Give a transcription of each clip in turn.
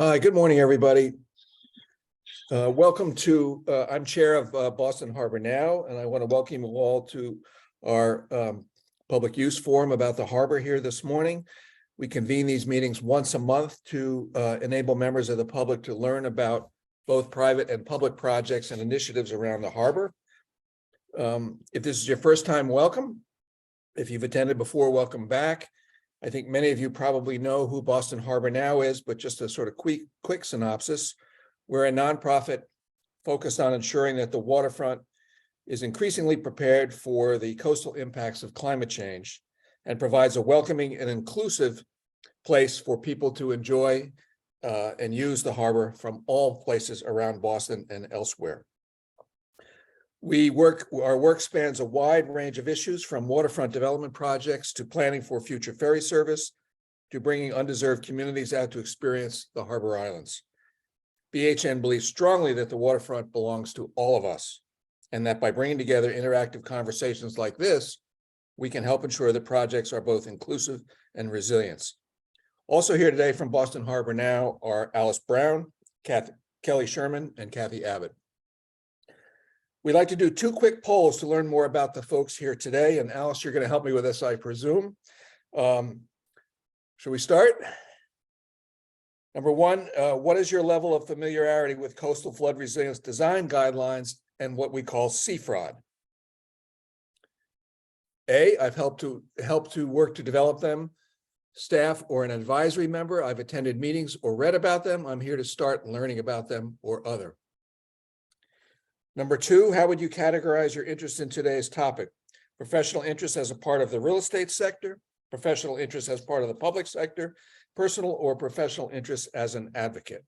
Hi, good morning, everybody. Welcome to, I'm chair of Boston Harbor Now, and I want to welcome you all to our public use forum about the harbor here this morning. We convene these meetings once a month to enable members of the public to learn about both private and public projects and initiatives around the harbor. If this is your first time, welcome. If you've attended before, welcome back. I think many of you probably know who Boston Harbor Now is, but just a sort of quick synopsis. We're a nonprofit focused on ensuring that the waterfront is increasingly prepared for the coastal impacts of climate change and provides a welcoming and inclusive place for people to enjoy and use the harbor from all places around Boston and elsewhere. Our work spans a wide range of issues, from waterfront development projects to planning for future ferry service to bringing undeserved communities out to experience the harbor islands. BHN believes strongly that the waterfront belongs to all of us, and that by bringing together interactive conversations like this, we can help ensure that projects are both inclusive and resilient. Also here today from Boston Harbor Now are Alice Brown, Kelly Sherman, and Kathy Abbott. We'd like to do two quick polls to learn more about the folks here today. And Alice, you're going to help me with this, I presume. Should we start? Number one, what is your level of familiarity with coastal flood resilience design guidelines and what we call CFROD? A, I've helped to work to develop them. Staff or an advisory member, I've attended meetings or read about them. I'm here to start learning about them, or other. Number two, how would you categorize your interest in today's topic? Professional interest as a part of the real estate sector, professional interest as part of the public sector, personal or professional interest as an advocate?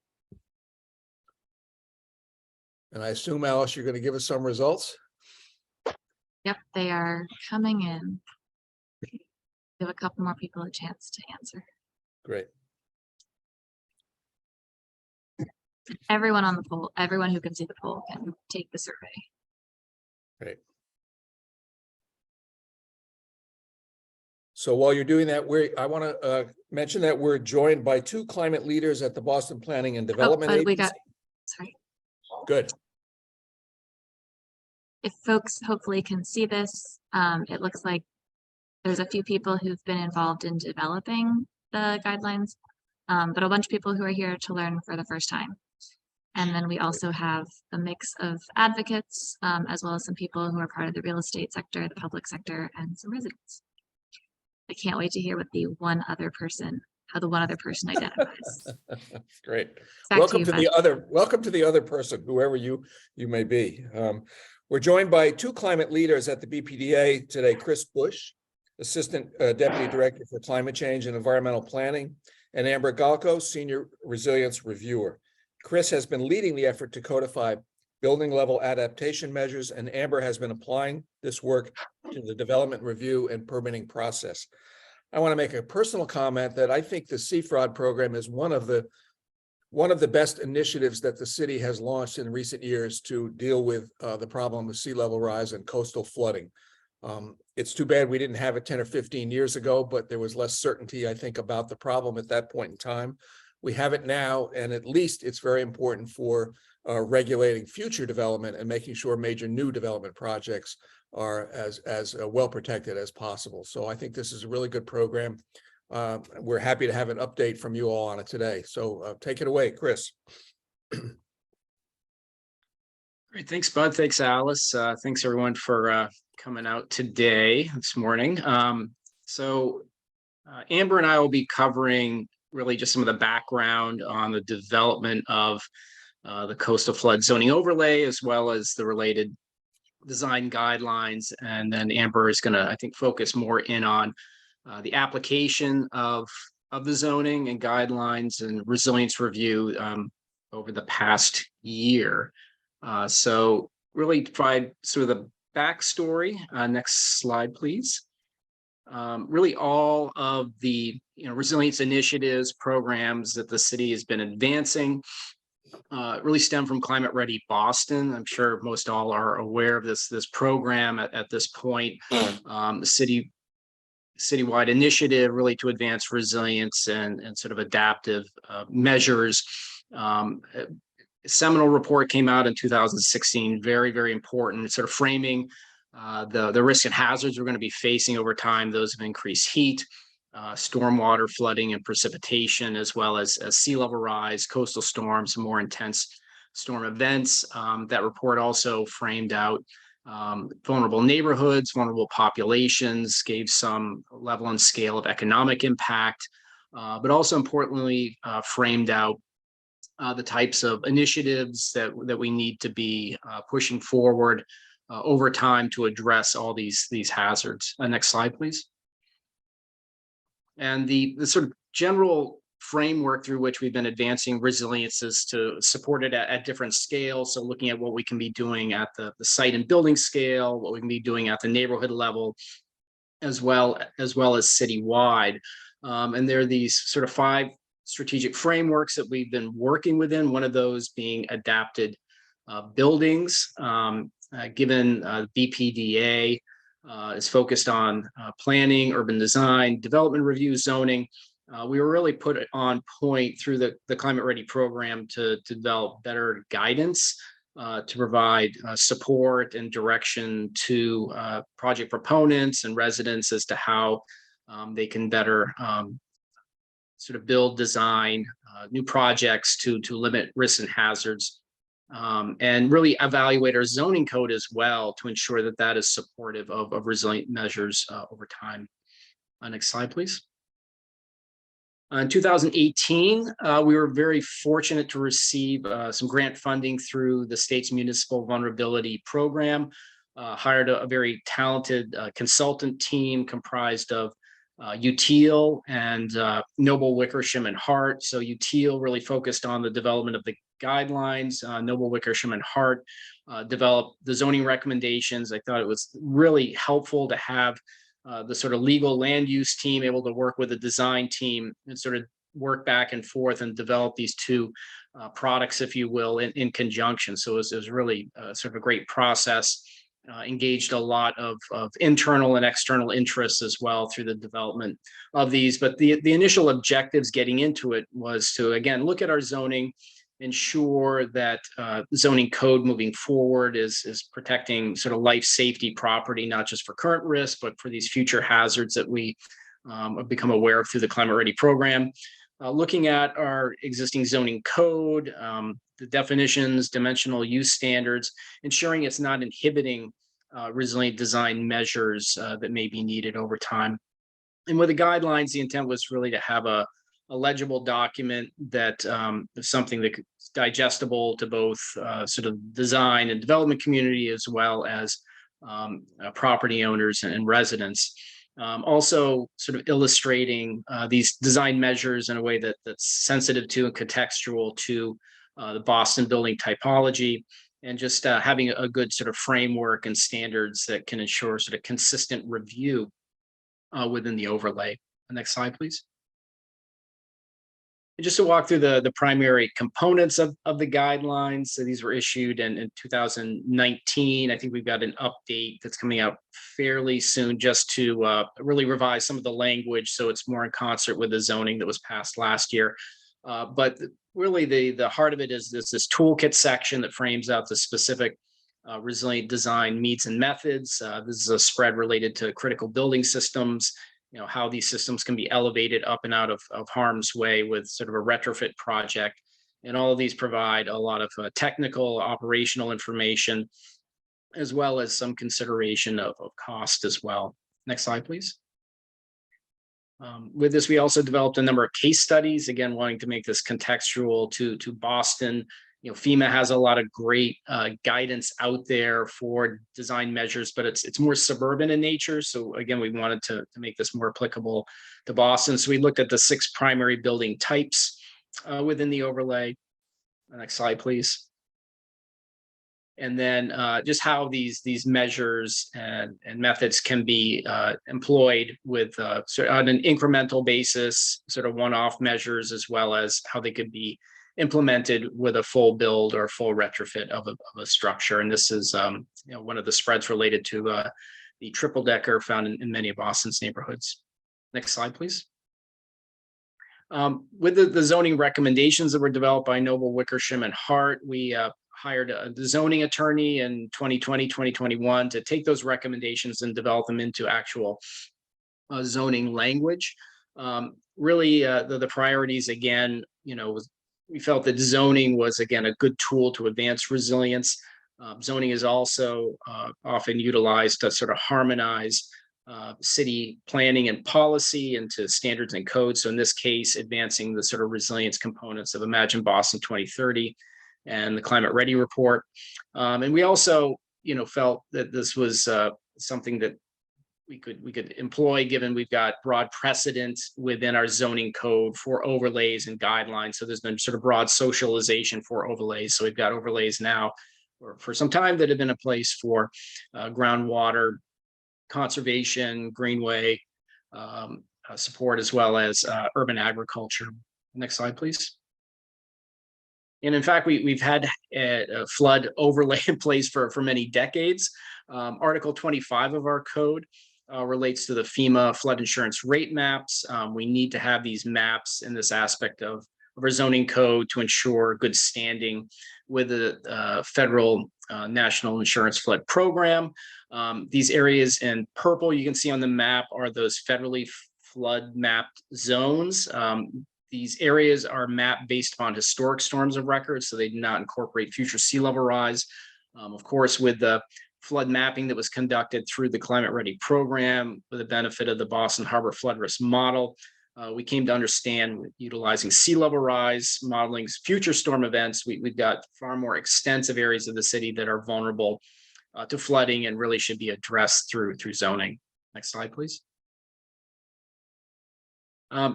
And I assume, Alice, you're going to give us some results? Yep, they are coming in. Give a couple more people a chance to answer. Great. Everyone on the poll, everyone who can see the poll can take the survey. Great. So while you're doing that, I want to mention that we're joined by two climate leaders at the Boston Planning and Development Agency. Sorry. Good. If folks hopefully can see this, it looks like there's a few people who've been involved in developing the guidelines, but a bunch of people who are here to learn for the first time. And then we also have a mix of advocates, as well as some people who are part of the real estate sector, the public sector, and some residents. I can't wait to hear what how the one other person identifies. Great. Back Welcome to the other person, whoever you may be. We're joined by two climate leaders at the BPDA today: Chris Bush, Assistant Deputy Director for Climate Change and Environmental Planning, and Amber Galko, Senior Resilience Reviewer. Chris has been leading the effort to codify building level adaptation measures, and Amber has been applying this work to the development review and permitting process. I want to make a personal comment that I think the CFROD program is one of the best initiatives that the city has launched in recent years to deal with the problem of sea level rise and coastal flooding. It's too bad we didn't have it 10 or 15 years ago, but there was less certainty, I think, about the problem at that point in time. We have it now, and at least it's very important for regulating future development and making sure major new development projects are as well protected as possible. So I think this is a really good program. We're happy to have an update from you all on it today. So take it away, Chris. Great, thanks, Bud. Thanks, Alice. Thanks everyone for coming out this morning. Amber and I will be covering really just some of the background on the development of the coastal flood zoning overlay, as well as the related design guidelines. And then Amber is going to, I think, focus more in on the application of the zoning and guidelines and resilience review over the past year. So really provide sort of the backstory. Next slide, please. Really all of the resilience initiatives, programs that the city has been advancing really stem from Climate Ready Boston. I'm sure most all are aware of this program at this point. The city citywide initiative really to advance resilience and sort of adaptive measures. A seminal report came out in 2016, very, very important, sort of framing the risks and hazards we're going to be facing over time, those of increased heat, stormwater, flooding, and precipitation, as well as sea level rise, coastal storms, more intense storm events. That report also framed out vulnerable neighborhoods, vulnerable populations, gave some level and scale of economic impact, but also importantly framed out the types of initiatives that we need to be pushing forward over time to address all these hazards. Next slide, please. And the sort of general framework through which we've been advancing resilience is to support it at different scales. So looking at what we can be doing at the site and building scale, what we can be doing at the neighborhood level, as well as citywide. And there are these sort of 5 strategic frameworks that we've been working within, one of those being adapted buildings. Given BPDA is focused on planning, urban design, development review, zoning. We were really put on point through the Climate Ready program to develop better guidance to provide support and direction to project proponents and residents as to how they can better sort of build, design new projects to limit risks and hazards, and really evaluate our zoning code as well to ensure that that is supportive of resilient measures over time. Next slide, please. In 2018, we were very fortunate to receive some grant funding through the state's municipal vulnerability program, hired a very talented consultant team comprised of UTEAL and Noble Wickersham and Hart. So UTEAL really focused on the development of the guidelines. Noble Wickersham and Hart developed the zoning recommendations. I thought it was really helpful to have the sort of legal land use team able to work with the design team and sort of work back and forth and develop these 2 products, if you will, in conjunction. So it was really sort of a great process. Engaged a lot of internal and external interests as well through the development of these. But the initial objectives getting into it was to, again, look at our zoning, ensure that zoning code moving forward is protecting sort of life, safety, property, not just for current risk, but for these future hazards that we have become aware of through the Climate Ready program. Looking at our existing zoning code, the definitions, dimensional use standards, ensuring it's not inhibiting resilient design measures that may be needed over time. And with the guidelines, the intent was really to have a legible document that is something that's digestible to both sort of design and development community, as well as property owners and residents. Also sort of illustrating these design measures in a way that's sensitive to and contextual to the Boston building typology, and just having a good sort of framework and standards that can ensure sort of consistent review within the overlay. Next slide, please. And just to walk through the primary components of the guidelines. So these were issued in 2019. I think we've got an update that's coming out fairly soon just to really revise some of the language so it's more in concert with the zoning that was passed last year. But really the heart of it is this toolkit section that frames out the specific resilient design needs and methods. This is a spread related to critical building systems, how these systems can be elevated up and out of harm's way with sort of a retrofit project. And all of these provide a lot of technical, operational information, as well as some consideration of cost as well. Next slide, please. With this, we also developed a number of case studies, again, wanting to make this contextual to Boston. FEMA has a lot of great guidance out there for design measures, but it's more suburban in nature. So again, we wanted to make this more applicable to Boston. So we looked at the 6 primary building types within the overlay. Next slide, please. And then just how these measures and methods can be employed with sort of on an incremental basis, sort of one-off measures, as well as how they could be implemented with a full build or full retrofit of a structure. And this is one of the spreads related to the triple decker found in many of Boston's neighborhoods. Next slide, please. With the zoning recommendations that were developed by Noble, Wickersham, and Hart, we hired the zoning attorney in 2020, 2021 to take those recommendations and develop them into actual zoning language. Really, the priorities again, we felt that zoning was again a good tool to advance resilience. Zoning is also often utilized to sort of harmonize city planning and policy into standards and codes. So in this case, advancing the sort of resilience components of Imagine Boston 2030 and the Climate Ready Report. And we also, felt that this was something that we could employ, given we've got broad precedent within our zoning code for overlays and guidelines. So there's been sort of broad socialization for overlays. So we've got overlays now for some time that have been in place for groundwater conservation, greenway support, as well as urban agriculture. Next slide, please. And in fact, we've had a flood overlay in place for many decades. Article 25 of our code relates to the FEMA flood insurance rate maps. We need to have these maps in this aspect of our zoning code to ensure good standing with the federal National Insurance Flood Program. These areas in purple you can see on the map are those federally flood mapped zones. These areas are mapped based on historic storms of record, so they do not incorporate future sea level rise. Of course, with the flood mapping that was conducted through the Climate Ready program with the benefit of the Boston Harbor flood risk model, we came to understand utilizing sea level rise, modeling future storm events. We've got far more extensive areas of the city that are vulnerable to flooding and really should be addressed through zoning. Next slide, please.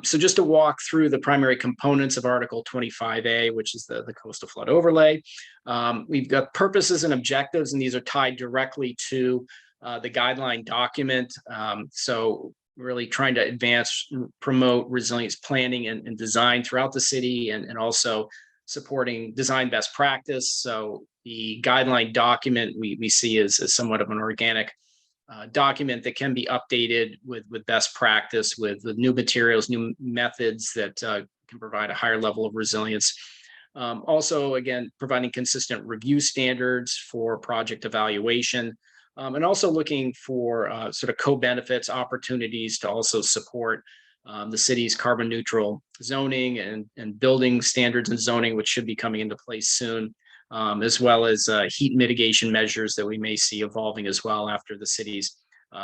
So just to walk through the primary components of Article 25A, which is the coastal flood overlay. We've got purposes and objectives, and these are tied directly to the guideline document. So really trying to advance, promote resilience planning and design throughout the city, and also supporting design best practice. So the guideline document we see as somewhat of an organic document that can be updated with best practice, with new materials, new methods that can provide a higher level of resilience. Also, again, providing consistent review standards for project evaluation, and also looking for sort of co-benefits opportunities to also support the city's carbon neutral zoning and building standards and zoning, which should be coming into place soon. As well as heat mitigation measures that we may see evolving as well after the city's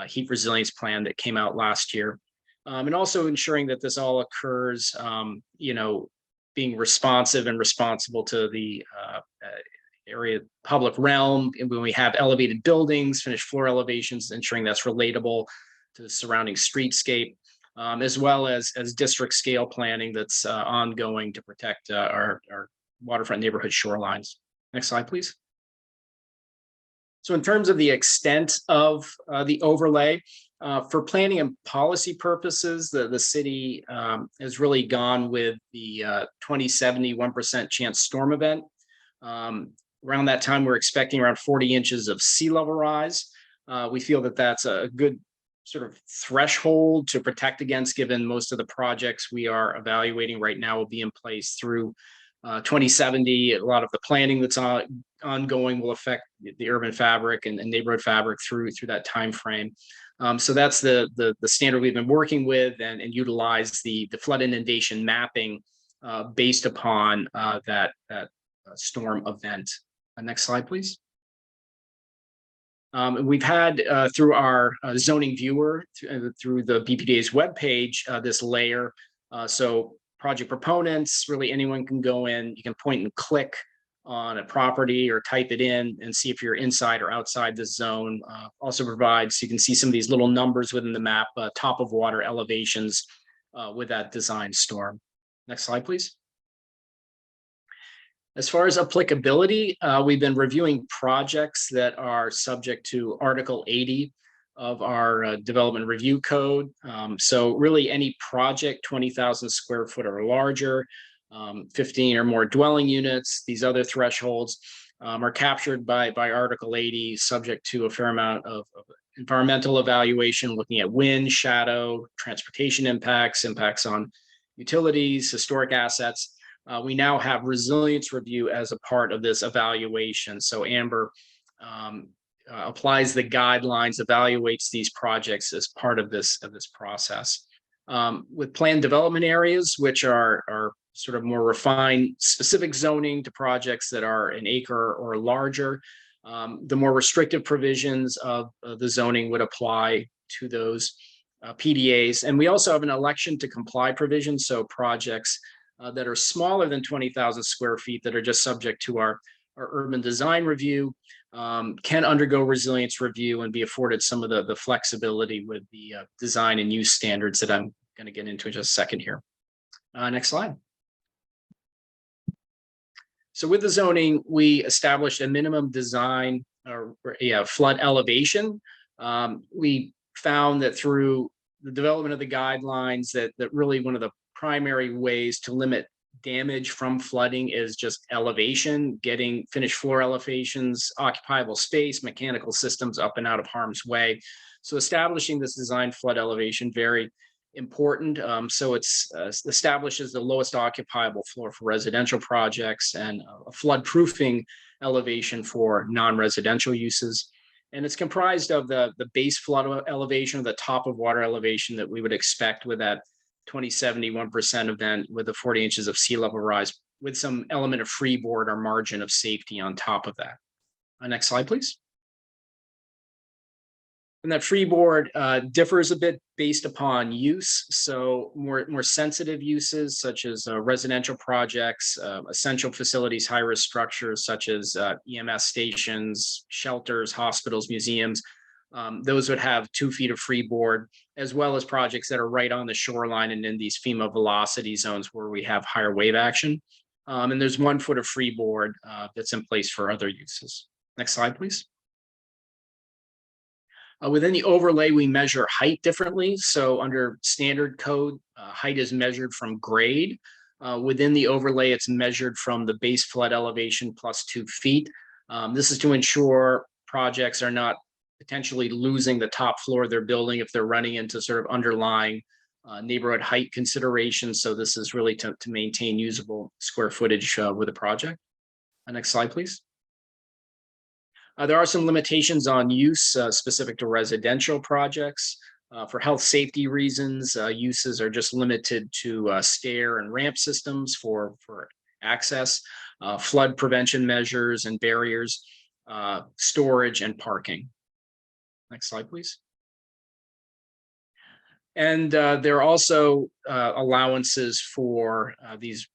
heat resilience plan that came out last year. And also ensuring that this all occurs, being responsive and responsible to the area public realm. And when we have elevated buildings, finished floor elevations, ensuring that's relatable to the surrounding streetscape, as well as district scale planning that's ongoing to protect our waterfront neighborhood shorelines. Next slide, please. So in terms of the extent of the overlay, for planning and policy purposes, the city has really gone with the 2070 1% chance storm event. Around that time, we're expecting around 40 inches of sea level rise. We feel that that's a good sort of threshold to protect against, given most of the projects we are evaluating right now will be in place through 2070. A lot of the planning that's ongoing will affect the urban fabric and neighborhood fabric through that time frame. So that's the standard we've been working with, and utilize the flood inundation mapping based upon that storm event. Next slide, please. We've had through our zoning viewer through the BPDA's webpage this layer. So project proponents, really anyone can go in, you can point and click on a property or type it in and see if you're inside or outside the zone. Also provides, you can see some of these little numbers within the map, top of water elevations with that design storm. Next slide, please. As far as applicability, we've been reviewing projects that are subject to Article 80 of our development review code. So really any project 20,000 square foot or larger, 15 or more dwelling units, these other thresholds are captured by Article 80, subject to a fair amount of environmental evaluation, looking at wind, shadow, transportation impacts, impacts on utilities, historic assets. We now have resilience review as a part of this evaluation. So Amber applies the guidelines, evaluates these projects as part of this process. With planned development areas, which are sort of more refined, specific zoning to projects that are an acre or larger, the more restrictive provisions of the zoning would apply to those PDAs. And we also have an election to comply provision. So projects that are smaller than 20,000 square feet that are just subject to our urban design review can undergo resilience review and be afforded some of the flexibility with the design and use standards that I'm going to get into in just a second here. Next slide. So with the zoning, we established a minimum design or flood elevation. We found that through the development of the guidelines that really one of the primary ways to limit damage from flooding is just elevation, getting finished floor elevations, occupiable space, mechanical systems up and out of harm's way. So establishing this design flood elevation, very important. So it's establishes the lowest occupiable floor for residential projects and a flood proofing elevation for non-residential uses. And it's comprised of the base flood elevation, or the top of water elevation that we would expect with that 2071% event with the 40 inches of sea level rise, with some element of freeboard or margin of safety on top of that. Next slide, please. And that freeboard differs a bit based upon use. So more sensitive uses such as residential projects, essential facilities, high-risk structures such as EMS stations, shelters, hospitals, museums. Those would have 2 feet of freeboard, as well as projects that are right on the shoreline and in these FEMA velocity zones where we have higher wave action. And there's 1 foot of freeboard that's in place for other uses. Next slide, please. Within the overlay, we measure height differently. So under standard code, height is measured from grade. Within the overlay, it's measured from the base flood elevation plus 2 feet. This is to ensure projects are not potentially losing the top floor of their building if they're running into sort of underlying neighborhood height considerations. So this is really to maintain usable square footage with a project. Next slide, please. There are some limitations on use specific to residential projects. For health safety reasons, uses are just limited to stair and ramp systems for access, flood prevention measures and barriers, storage and parking. Next slide, please. And there are also allowances for these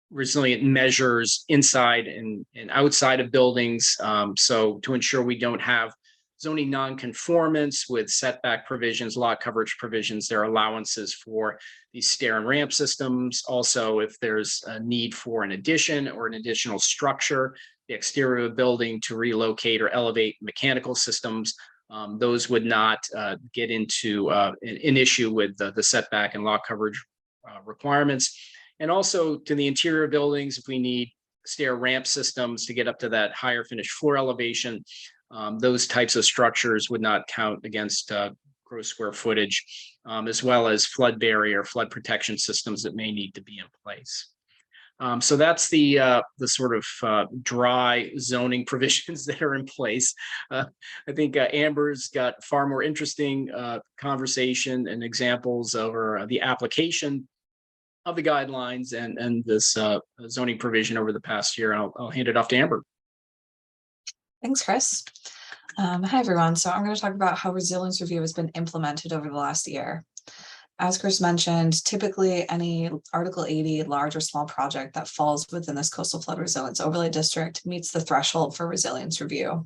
resilient measures inside and outside of buildings. So to ensure we don't have zoning non-conformance with setback provisions, lot coverage provisions, there are allowances for these stair and ramp systems. Also, if there's a need for an addition or an additional structure, the exterior of a building to relocate or elevate mechanical systems, those would not get into an issue with the setback and lot coverage requirements. And also to the interior buildings, if we need stair ramp systems to get up to that higher finished floor elevation, those types of structures would not count against gross square footage, as well as flood barrier, flood protection systems that may need to be in place. So that's the sort of dry zoning provisions that are in place. I think Amber's got far more interesting conversation and examples over the application of the guidelines and this zoning provision over the past year. And I'll hand it off to Amber. Thanks, Chris. Hi, everyone. So I'm going to talk about how resilience review has been implemented over the last year. As Chris mentioned, typically any Article 80 large or small project that falls within this coastal flood resilience overlay district meets the threshold for resilience review.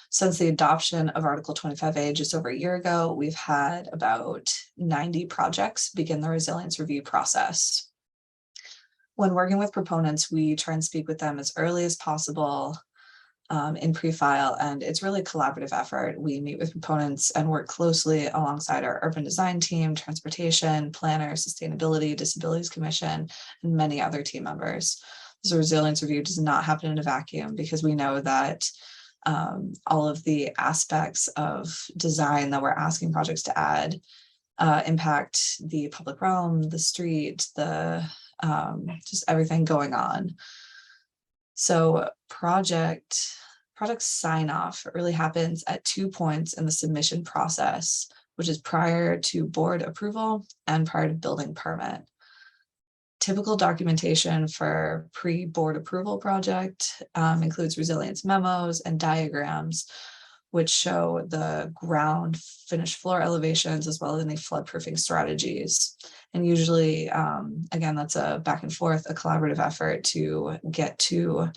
Since the adoption of Article 25A just over a year ago, we've had about 90 projects begin the resilience review process. When working with proponents, we try and speak with them as early as possible in pre-file, and it's really a collaborative effort. We meet with proponents and work closely alongside our urban design team, transportation, planner, sustainability, disabilities commission, and many other team members. So resilience review does not happen in a vacuum because we know that all of the aspects of design that we're asking projects to add impact the public realm, the street, the just everything going on. So project sign off really happens at 2 points in the submission process, which is prior to board approval and prior to building permit. Typical documentation for pre-board approval project includes resilience memos and diagrams, which show the ground finished floor elevations as well as any floodproofing strategies. And usually, again, that's a back and forth, a collaborative effort to get to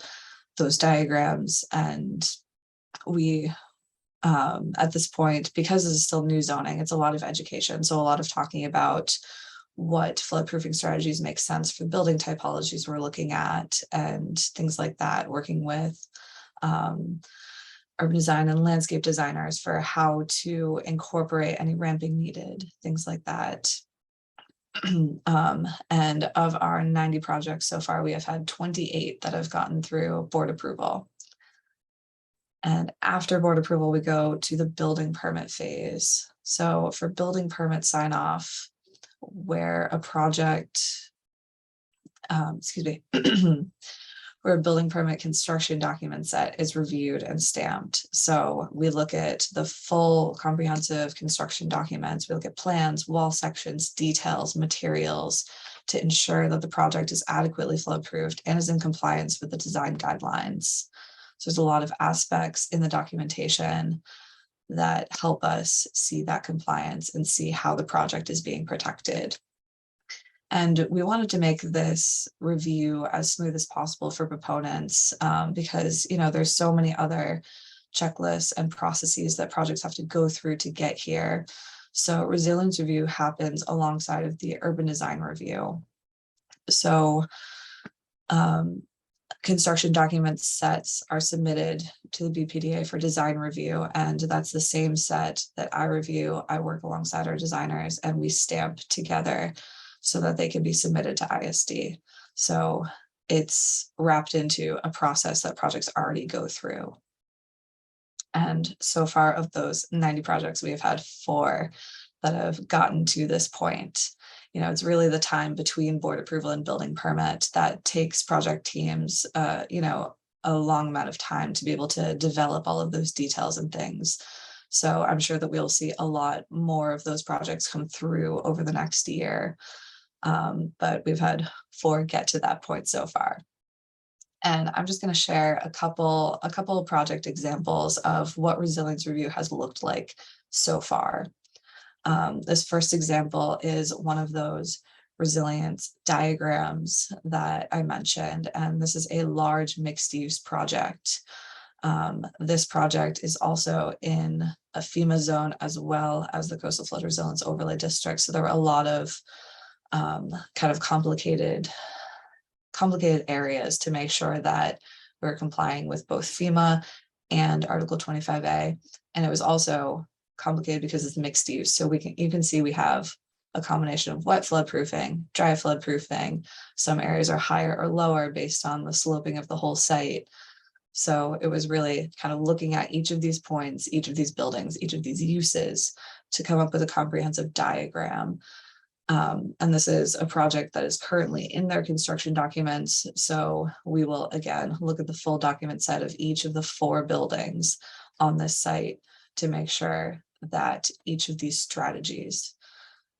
those diagrams. And we, at this point, because this is still new zoning, it's a lot of education. So a lot of talking about what floodproofing strategies make sense for building typologies we're looking at and things like that, working with urban design and landscape designers for how to incorporate any ramping needed, things like that. And of our 90 projects so far, we have had 28 that have gotten through board approval. And after board approval, we go to the building permit phase. So for building permit sign off, where a project, where a building permit construction document set is reviewed and stamped. So we look at the full comprehensive construction documents. We look at plans, wall sections, details, materials to ensure that the project is adequately flood proofed and is in compliance with the design guidelines. So there's a lot of aspects in the documentation that help us see that compliance and see how the project is being protected. And we wanted to make this review as smooth as possible for proponents because, you know, there's so many other checklists and processes that projects have to go through to get here. So resilience review happens alongside of the urban design review. So construction document sets are submitted to the BPDA for design review, and that's the same set that I review. I work alongside our designers and we stamp together so that they can be submitted to ISD. So it's wrapped into a process that projects already go through. And so far of those 90 projects, we have had 4 that have gotten to this point. You know, it's really the time between board approval and building permit that takes project teams, you know, a long amount of time to be able to develop all of those details and things. So I'm sure that we'll see a lot more of those projects come through over the next year. But we've had 4 get to that point so far. And I'm just going to share a couple of project examples of what resilience review has looked like so far. This first example is one of those resilience diagrams that I mentioned, and this is a large mixed use project. This project is also in a FEMA zone as well as the Coastal Flood Resilience Overlay District. So there were a lot of kind of complicated areas to make sure that we're complying with both FEMA and Article 25A. And it was also complicated because it's mixed use. So you can see we have a combination of wet flood proofing, dry flood proofing. Some areas are higher or lower based on the sloping of the whole site. So it was really kind of looking at each of these points, each of these buildings, each of these uses to come up with a comprehensive diagram. And this is a project that is currently in their construction documents. So we will again look at the full document set of each of the 4 buildings on this site to make sure that each of these strategies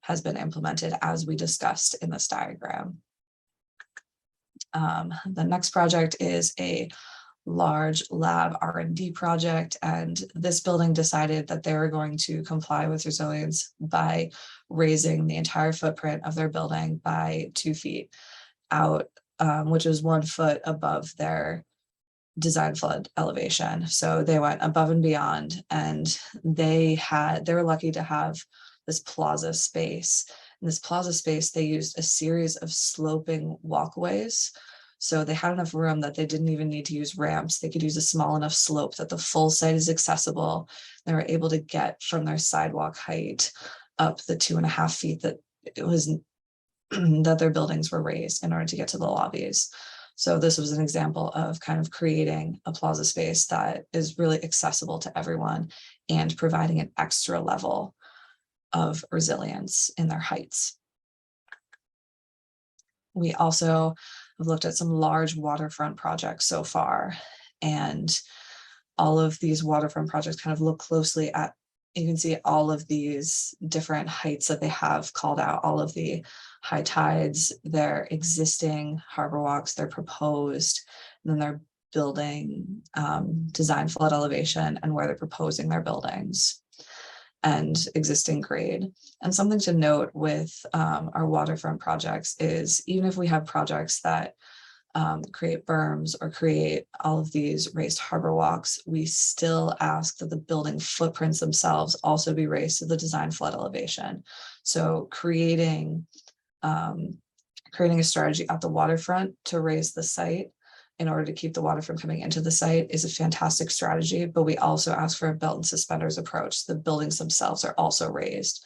has been implemented as we discussed in this diagram. The next project is a large lab R&D project, and this building decided that they were going to comply with resilience by raising the entire footprint of their building by 2 feet out, which is 1 foot above their design flood elevation. So they went above and beyond, and they were lucky to have this plaza space. In this plaza space, they used a series of sloping walkways. So they had enough room that they didn't even need to use ramps. They could use a small enough slope that the full site is accessible. They were able to get from their sidewalk height up the 2.5 feet that it was that their buildings were raised in order to get to the lobbies. So this was an example of kind of creating a plaza space that is really accessible to everyone and providing an extra level of resilience in their heights. We also have looked at some large waterfront projects so far, and all of these waterfront projects kind of look closely at, you can see all of these different heights that they have called out, all of the high tides, their existing harbor walks, their proposed, and then their building design flood elevation and where they're proposing their buildings and existing grade. And something to note with our waterfront projects is even if we have projects that create berms or create all of these raised harbor walks, we still ask that the building footprints themselves also be raised to the design flood elevation. So creating a strategy at the waterfront to raise the site in order to keep the water from coming into the site is a fantastic strategy, but we also ask for a belt and suspenders approach. The buildings themselves are also raised.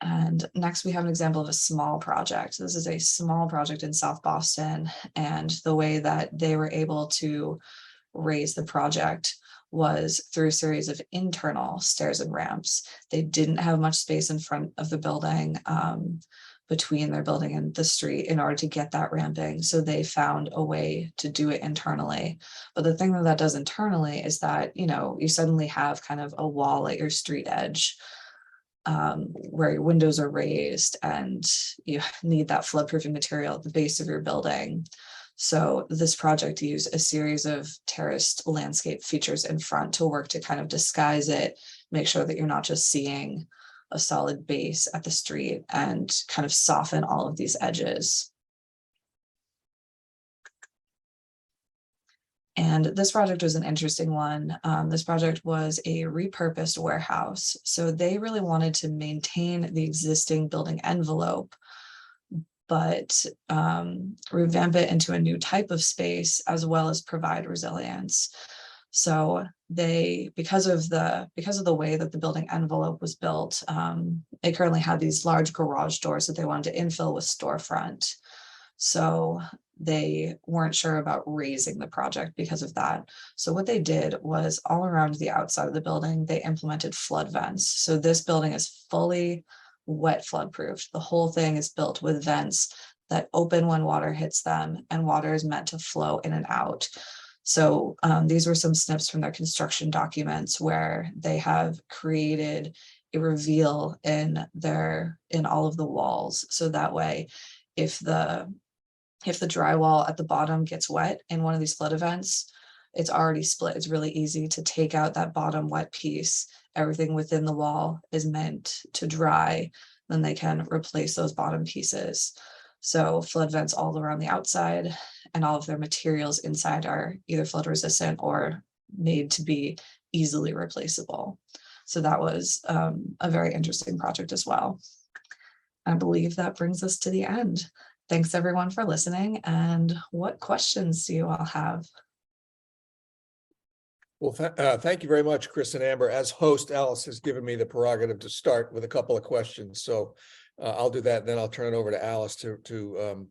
And next we have an example of a small project. This is a small project in South Boston, and the way that they were able to raise the project was through a series of internal stairs and ramps. They didn't have much space in front of the building between their building and the street in order to get that ramping. So they found a way to do it internally. But the thing that does internally is that, you know, you suddenly have kind of a wall at your street edge where your windows are raised and you need that floodproofing material at the base of your building. So this project used a series of terraced landscape features in front to work to kind of disguise it, make sure that you're not just seeing a solid base at the street, and kind of soften all of these edges. And this project was an interesting one. This project was a repurposed warehouse. So they really wanted to maintain the existing building envelope, but revamp it into a new type of space as well as provide resilience. So they, because of the way that the building envelope was built, it currently had these large garage doors that they wanted to infill with storefront. So they weren't sure about raising the project because of that. So what they did was all around the outside of the building, they implemented flood vents. So this building is fully wet flood proof. The whole thing is built with vents that open when water hits them, and water is meant to flow in and out. So these were some snips from their construction documents where they have created a reveal in all of the walls. So that way, if the drywall at the bottom gets wet in one of these flood events, it's already split. It's really easy to take out that bottom wet piece. Everything within the wall is meant to dry, then they can replace those bottom pieces. So flood vents all around the outside, and all of their materials inside are either flood resistant or made to be easily replaceable. So that was a very interesting project as well. I believe that brings us to the end. Thanks everyone for listening. And what questions do you all have? Well, thank you very much, Chris and Amber. As host, Alice has given me the prerogative to start with a couple of questions. So I'll do that, and then I'll turn it over to Alice to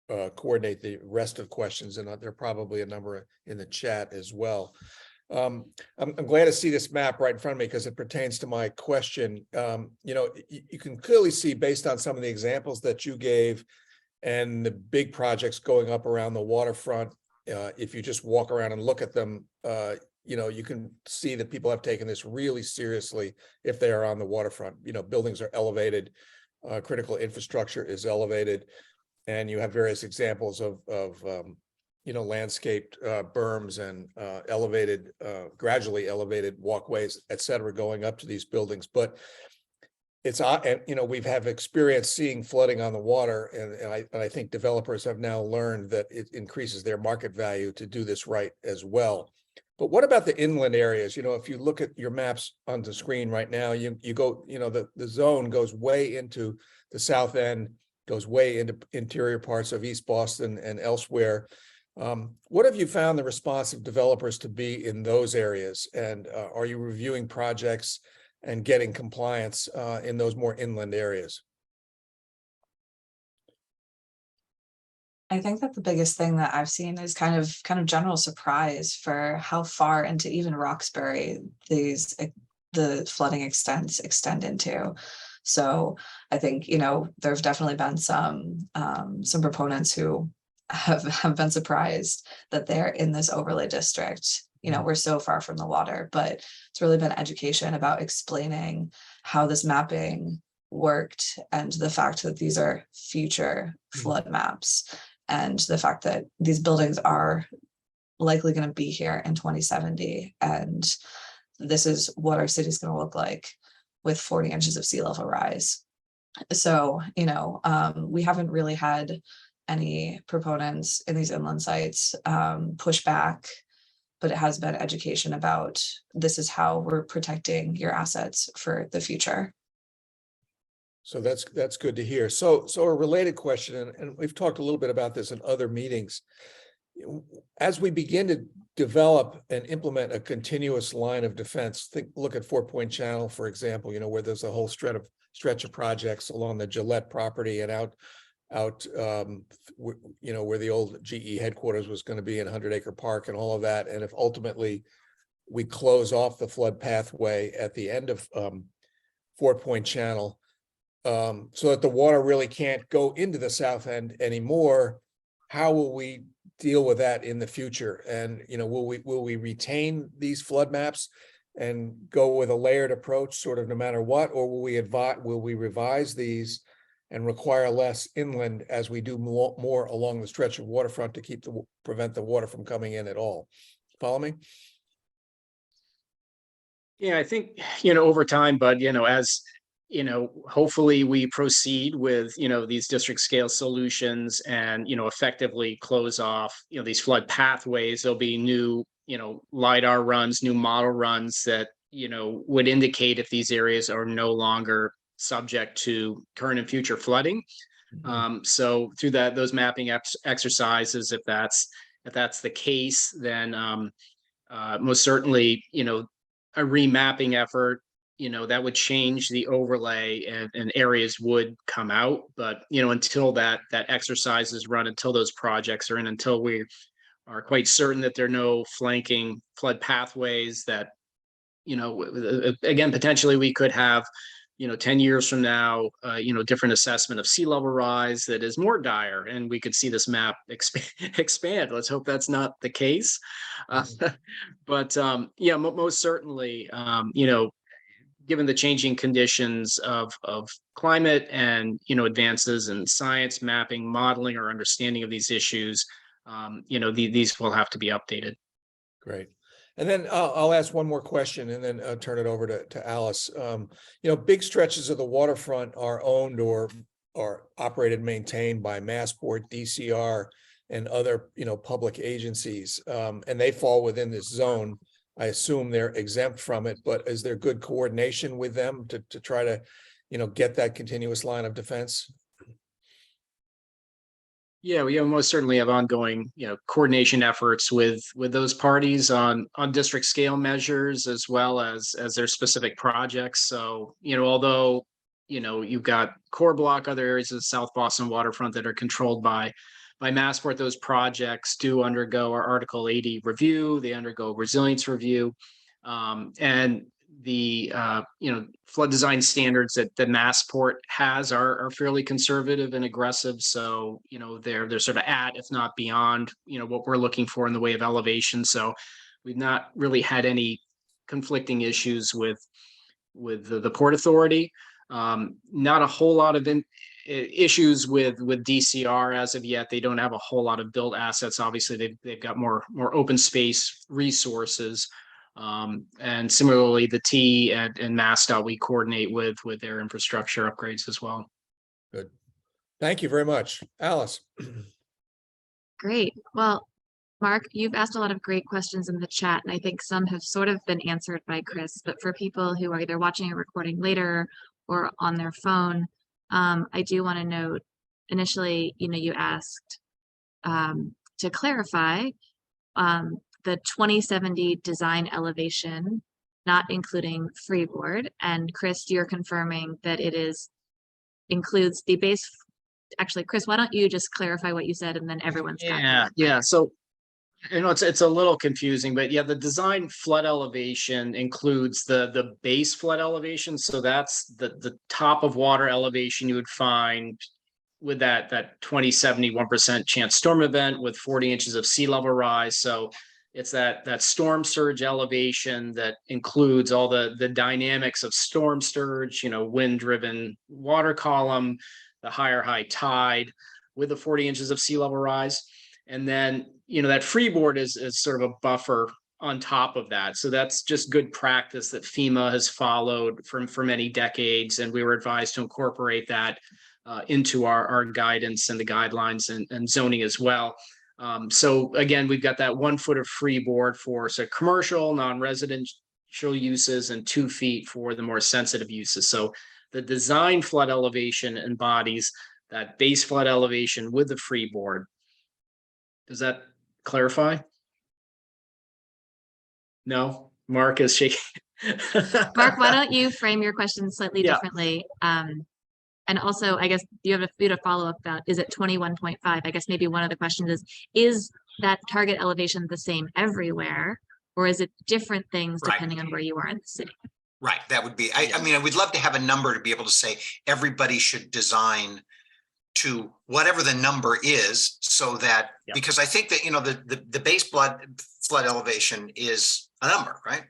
coordinate the rest of questions. And there are probably a number in the chat as well. I'm glad to see this map right in front of me because it pertains to my question. You know, you can clearly see, based on some of the examples that you gave and the big projects going up around the waterfront, if you just walk around and look at them, you know, you can see that people have taken this really seriously if they are on the waterfront. You know, buildings are elevated, critical infrastructure is elevated, and you have various examples of you know, landscaped berms and elevated, gradually elevated walkways, et cetera, going up to these buildings. But it's, you know, we've have experience seeing flooding on the water, and I think developers have now learned that it increases their market value to do this right as well. But what about the inland areas? You know, if you look at your maps on the screen right now, you go, you know, the zone goes way into the south end, goes way into interior parts of East Boston and elsewhere. What have you found the response of developers to be in those areas? And are you reviewing projects and getting compliance in those more inland areas? I think that the biggest thing that I've seen is kind of general surprise for how far into even Roxbury the flooding extend into. So I think, there have definitely been some proponents who have been surprised that they're in this overlay district. We're so far from the water, but it's really been education about explaining how this mapping worked and the fact that these are future flood maps and the fact that these buildings are likely going to be here in 2070. And this is what our city is going to look like with 40 inches of sea level rise. So, we haven't really had any proponents in these inland sites push back, but it has been education about this is how we're protecting your assets for the future. So that's good to hear. So a related question, and we've talked a little bit about this in other meetings. As we begin to develop and implement a continuous line of defense, look at 4 Point Channel, for example, where there's a whole stretch of projects along the Gillette property and out where the old GE headquarters was going to be in 100-acre Park and all of that. And if ultimately we close off the flood pathway at the end of 4 Point Channel, so that the water really can't go into the south end anymore, how will we deal with that in the future? And will we retain these flood maps and go with a layered approach, sort of no matter what, or will we revise these and require less inland as we do more along the stretch of waterfront to prevent the water from coming in at all? Follow me? Yeah, I think, over time, Bud, as hopefully we proceed with, these district scale solutions and, effectively close off, these flood pathways. There'll be new, LiDAR runs, new model runs that, would indicate if these areas are no longer subject to current and future flooding. So through those mapping exercises, if that's the case, then most certainly, a remapping effort, that would change the overlay and areas would come out. But, until that exercise is run, until those projects are in, until we are quite certain that there are no flanking flood pathways that, again, potentially we could have, 10 years from now, different assessment of sea level rise that is more dire, and we could see this map expand. Let's hope that's not the case. But yeah, most certainly, given the changing conditions of climate and, advances in science, mapping, modeling, or understanding of these issues, these will have to be updated. Great. And then I'll ask one more question and then turn it over to Alice. Big stretches of the waterfront are owned or operated, maintained by Massport, DCR, and other, public agencies, and they fall within this zone. I assume they're exempt from it, but is there good coordination with them to try to, get that continuous line of defense? Yeah, we most certainly have ongoing, coordination efforts with those parties on district scale measures as well as their specific projects. So, although, you've got core block, other areas of the South Boston waterfront that are controlled by Massport, those projects do undergo our Article 80 review. They undergo resilience review, and the flood design standards that Massport has are fairly conservative and aggressive. So they're sort of at, if not beyond, what we're looking for in the way of elevation. So we've not really had any conflicting issues with the Port Authority. Not a whole lot of issues with DCR as of yet. They don't have a whole lot of built assets. Obviously, they've got more open space resources. And similarly, the T and MassDOT we coordinate with their infrastructure upgrades as well. Good. Thank you very much. Alice. Great. Well, Mark, you've asked a lot of great questions in the chat, and I think some have sort of been answered by Chris, but for people who are either watching a recording later or on their phone, I do want to note, initially, you asked to clarify the 2070 design elevation, not including freeboard. And Chris, you're confirming that it includes the base actually, Chris, why don't you just clarify what you said and then everyone's got that. Yeah. So, it's a little confusing, but yeah, the design flood elevation includes the base flood elevation. So that's the top of water elevation you would find with that 71% chance storm event with 40 inches of sea level rise. So it's that storm surge elevation that includes all the dynamics of storm surge, wind driven water column, the higher high tide with the 40 inches of sea level rise. And then, that freeboard is sort of a buffer on top of that. So that's just good practice that FEMA has followed for many decades. And we were advised to incorporate that into our guidance and the guidelines and zoning as well. So again, we've got that 1 foot of freeboard for commercial, non-residential uses and 2 feet for the more sensitive uses. So the design flood elevation embodies that base flood elevation with the freeboard. Does that clarify? No, Mark is shaking. Mark, why don't you frame your question slightly Yeah. differently? And also, I guess you have a follow-up about, is it 21.5? I guess maybe one of the questions is that target elevation the same everywhere? Or is it different things Right. depending on where you are in the city? Right, that would be, I mean, I would love to have a number to be able to say, everybody should design to whatever the number is, so that, Yeah. because I think that, the base flood elevation is a number, right?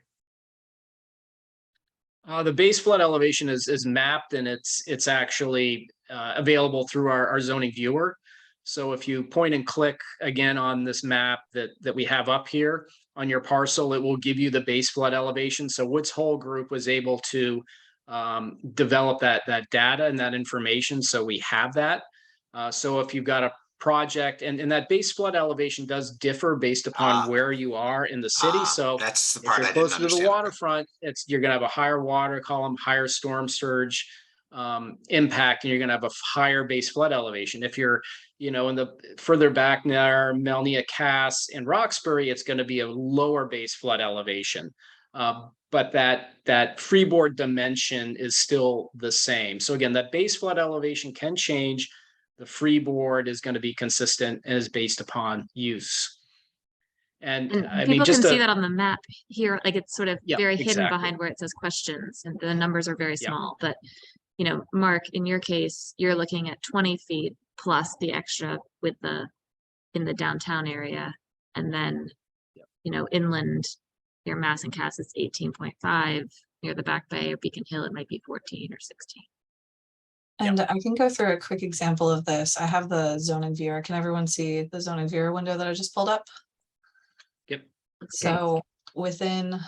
The base flood elevation is mapped, and it's actually available through our zoning viewer. So if you point and click again on this map that we have up here on your parcel, it will give you the base flood elevation. So Woods Hole Group was able to develop that data and that information. So we have that. So if you've got a project, and that base flood elevation does differ based upon where you are in the city. So that's the if part you're I didn't closer to the understand. waterfront, you're gonna have a higher water column, higher storm surge impact, and you're gonna have a higher base flood elevation. If you're, in the further back near Melnia, Cass, and Roxbury, it's gonna be a lower base flood elevation. But that freeboard dimension is still the same. So again, that base flood elevation can change. The freeboard is going to be consistent and is based upon use. And I mean, people just can see that on the map here, like it's sort of Yeah, very hidden exactly. behind where it says questions, and the numbers are very Yeah. small. But Mark, in your case, you're looking at 20 feet plus the extra with in the downtown area, and then inland near Mass and Cass it's 18.5. Near the Back Bay or Beacon Hill, it might be 14 or 16. And I can go through a quick example of this. I have the zoning viewer. Can everyone see the zoning viewer window that I just pulled up? Yep. So within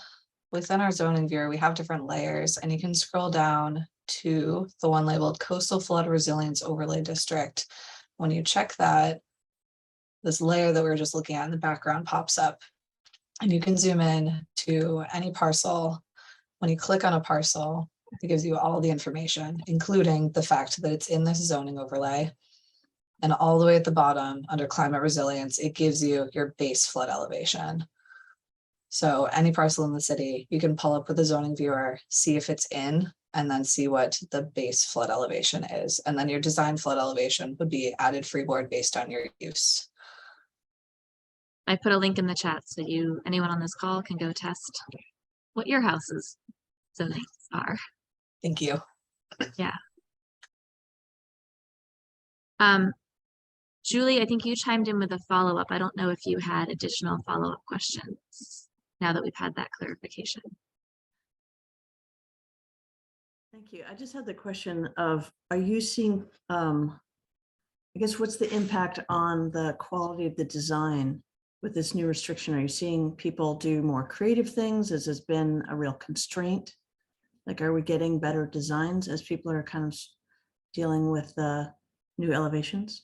our zoning viewer, we have different layers, and you can scroll down to the one labeled Coastal Flood Resilience Overlay District. When you check that, this layer that we were just looking at in the background pops up, and you can zoom in to any parcel. When you click on a parcel, it gives you all the information, including the fact that it's in this zoning overlay. And all the way at the bottom, under climate resilience, it gives you your base flood elevation. So any parcel in the city, you can pull up with the zoning viewer, see if it's in, and then see what the base flood elevation is. And then your design flood elevation would be added freeboard based on your use. I put a link in the chat so anyone on this call can go test what your house's zonings are. Thank you. Julie, I think you chimed in with a follow-up. I don't know if you had additional follow-up questions now that we've had that clarification. Thank you. I just had the question of, are you seeing, I guess, what's the impact on the quality of the design with this new restriction? Are you seeing people do more creative things? Has this been a real constraint? Like, are we getting better designs as people are kind of dealing with the new elevations?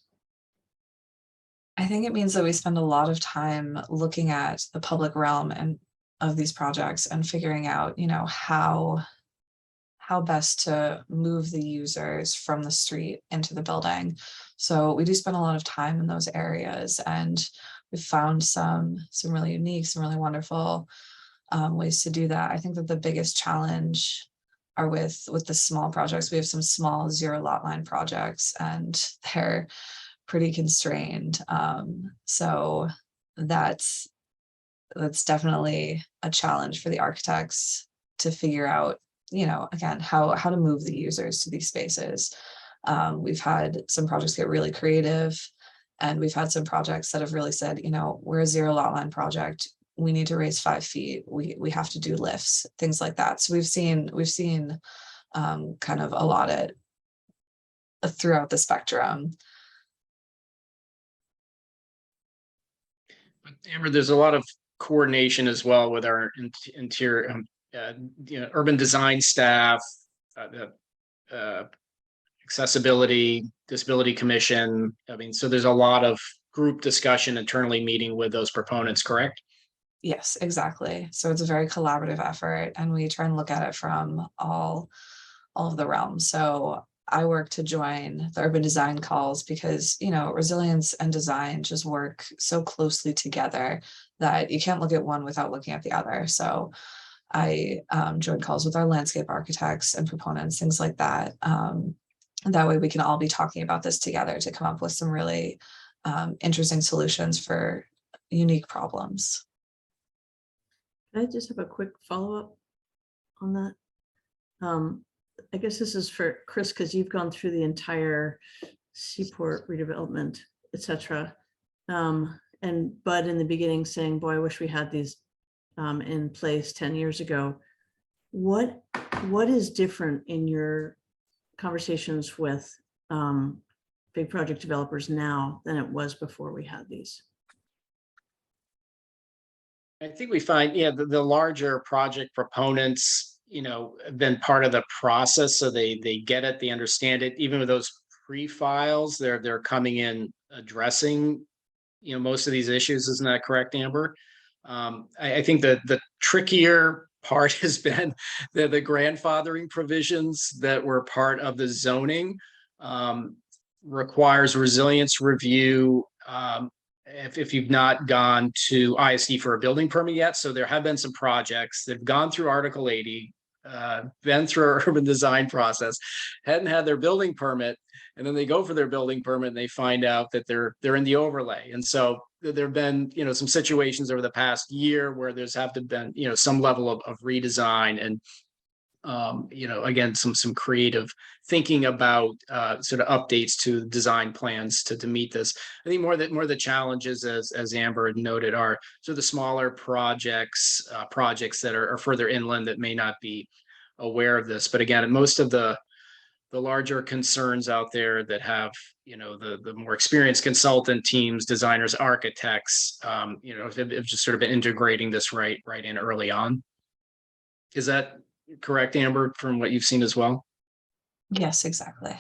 I think it means that we spend a lot of time looking at the public realm and of these projects and figuring out, how best to move the users from the street into the building. So we do spend a lot of time in those areas, and we've found some really unique, some really wonderful ways to do that. I think that the biggest challenge are with the small projects. We have some small 0 lot line projects, and they're pretty constrained. So that's definitely a challenge for the architects to figure out, again, how to move the users to these spaces. We've had some projects get really creative, and we've had some projects that have really said, we're a 0 lot line project. We need to raise 5 feet. We have to do lifts, things like that. So we've seen kind of a lot throughout the spectrum. Amber, there's a lot of coordination as well with our interior, urban design staff, accessibility, disability commission. I mean, so there's a lot of group discussion internally meeting with those proponents, correct? Yes, exactly. So it's a very collaborative effort, and we try and look at it from all of the realms. So I work to join the urban design calls because, resilience and design just work so closely together that you can't look at one without looking at the other. So I join calls with our landscape architects and proponents, things like that. And that way we can all be talking about this together to come up with some really interesting solutions for unique problems. Can I just have a quick follow-up on that? I guess this is for Chris, because you've gone through the entire Seaport redevelopment, et cetera. And Bud in the beginning saying, boy, I wish we had these in place 10 years ago. What is different in your conversations with big project developers now than it was before we had these? I think we find, the larger project proponents, have been part of the process, so they get it, they understand it. Even with those pre-files, they're coming in addressing, most of these issues. Isn't that correct, Amber? I think the trickier part has been the grandfathering provisions that were part of the zoning, requires resilience review. If you've not gone to ISD for a building permit yet. So there have been some projects that have gone through Article 80, been through our urban design process, hadn't had their building permit, and then they go for their building permit and they find out that they're in the overlay. And so there have been, some situations over the past year where there's have to been, some level of redesign and again, some creative thinking about sort of updates to design plans to meet this. I think more the challenges, as Amber had noted, are sort of the smaller projects that are further inland that may not be aware of this. But again, most of the larger concerns out there that have, the more experienced consultant teams, designers, architects, have just sort of been integrating this right in early on. Is that correct, Amber, from what you've seen as well? Yes, exactly.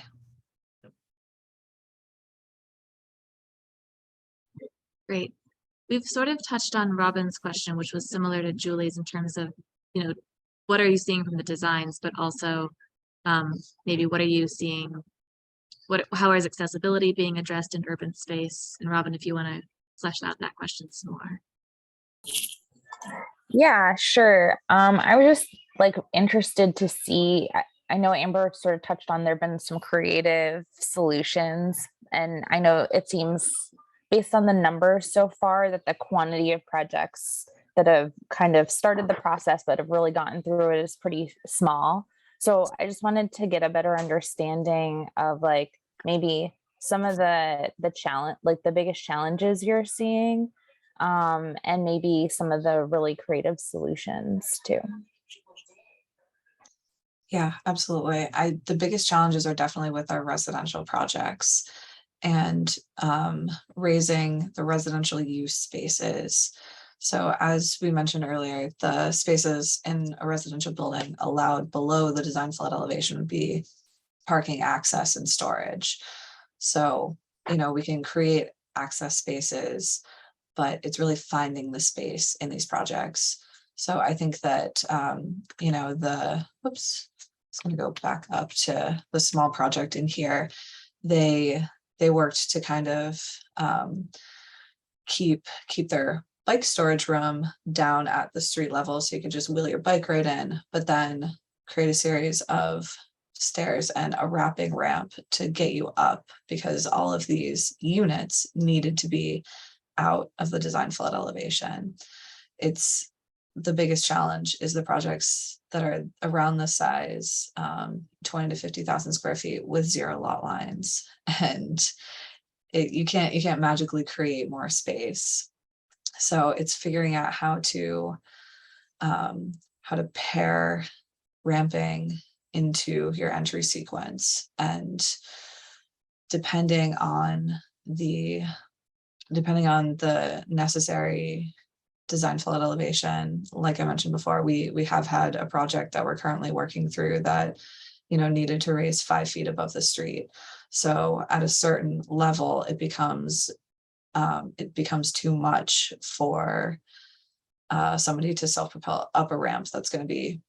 Great. We've sort of touched on Robin's question, which was similar to Julie's in terms of, what are you seeing from the designs, but also maybe what are you seeing? How is accessibility being addressed in urban space? And Robin, if you want to flesh out that question some more. Yeah, sure. I was just interested to see, I know Amber sort of touched on, there've been some creative solutions, and I know it seems based on the numbers so far that the quantity of projects that have kind of started the process but have really gotten through it is pretty small. So I just wanted to get a better understanding of maybe some of the challenge, the biggest challenges you're seeing, and maybe some of the really creative solutions too. Yeah, absolutely. The biggest challenges are definitely with our residential projects and raising the residential use spaces. So as we mentioned earlier, the spaces in a residential building allowed below the design flood elevation would be parking, access, and storage. So, we can create access spaces, but it's really finding the space in these projects. So I think that, it's going to go back up to the small project in here. They worked to kind of keep their bike storage room down at the street level, so you could just wheel your bike right in, but then create a series of stairs and a wrapping ramp to get you up, because all of these units needed to be out of the design flood elevation. It's the biggest challenge is the projects that are around the size, 20 to 50,000 square feet with 0 lot lines. And you can't magically create more space. So it's figuring out how to pair ramping into your entry sequence, and depending on the necessary design flood elevation, like I mentioned before, we have had a project that we're currently working through that, needed to raise 5 feet above the street. So at a certain level, it becomes too much for somebody to self-propel up a ramp that's going to be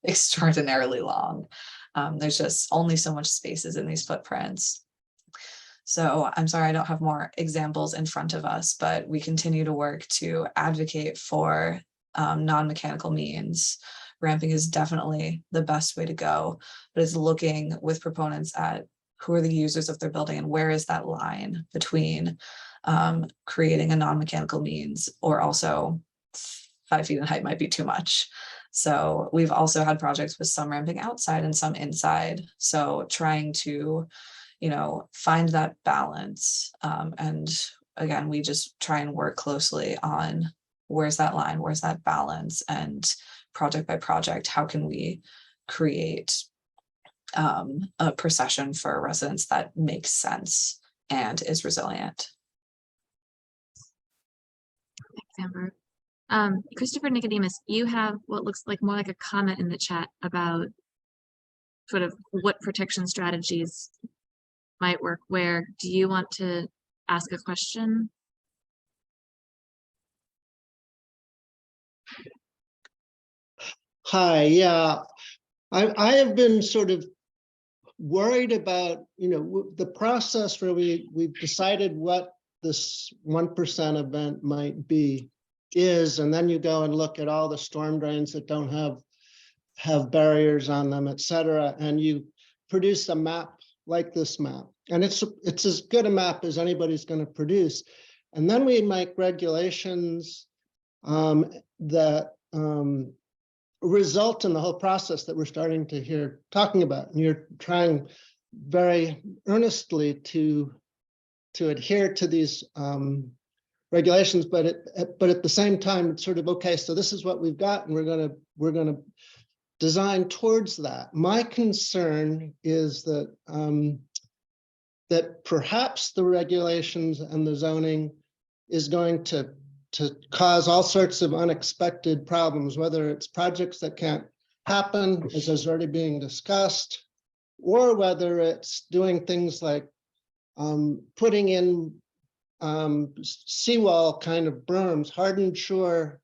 extraordinarily long. There's just only so much spaces in these footprints. So I'm sorry, I don't have more examples in front of us, but we continue to work to advocate for non-mechanical means. Ramping is definitely the best way to go, but it's looking with proponents at who are the users of their building and where is that line between creating a non-mechanical means, or also 5 feet in height might be too much. So we've also had projects with some ramping outside and some inside. So trying to, find that balance. And again, we just try and work closely on where's that line, where's that balance, and project by project, how can we create a procession for residents that makes sense and is resilient. Thanks, Amber. Christopher Nicodemus, you have what looks like more like a comment in the chat about sort of what protection strategies might work where. Do you want to ask a question? Hi, yeah, I have been sort of worried about, the process where we've decided what this 1% event might be is, and then you go and look at all the storm drains that don't have barriers on them, et cetera, and you produce a map like this map. And it's as good a map as anybody's going to produce. And then we make regulations that result in the whole process that we're starting to hear talking about. And you're trying very earnestly to adhere to these regulations, but at the same time, it's sort of, okay, so this is what we've got, and we're gonna design towards that. My concern is that that perhaps the regulations and the zoning is going to cause all sorts of unexpected problems, whether it's projects that can't happen, as is already being discussed, or whether it's doing things like putting in seawall kind of berms, hard and sure,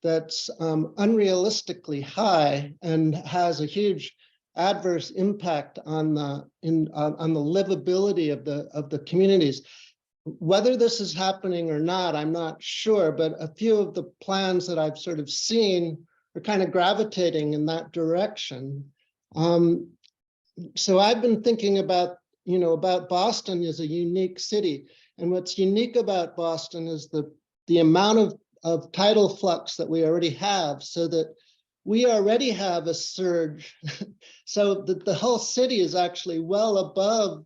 that's unrealistically high and has a huge adverse impact on the livability of the communities. Whether this is happening or not, I'm not sure, but a few of the plans that I've sort of seen are kind of gravitating in that direction. So I've been thinking about, about Boston as a unique city. And what's unique about Boston is the amount of tidal flux that we already have, so that we already have a surge. So that the whole city is actually well above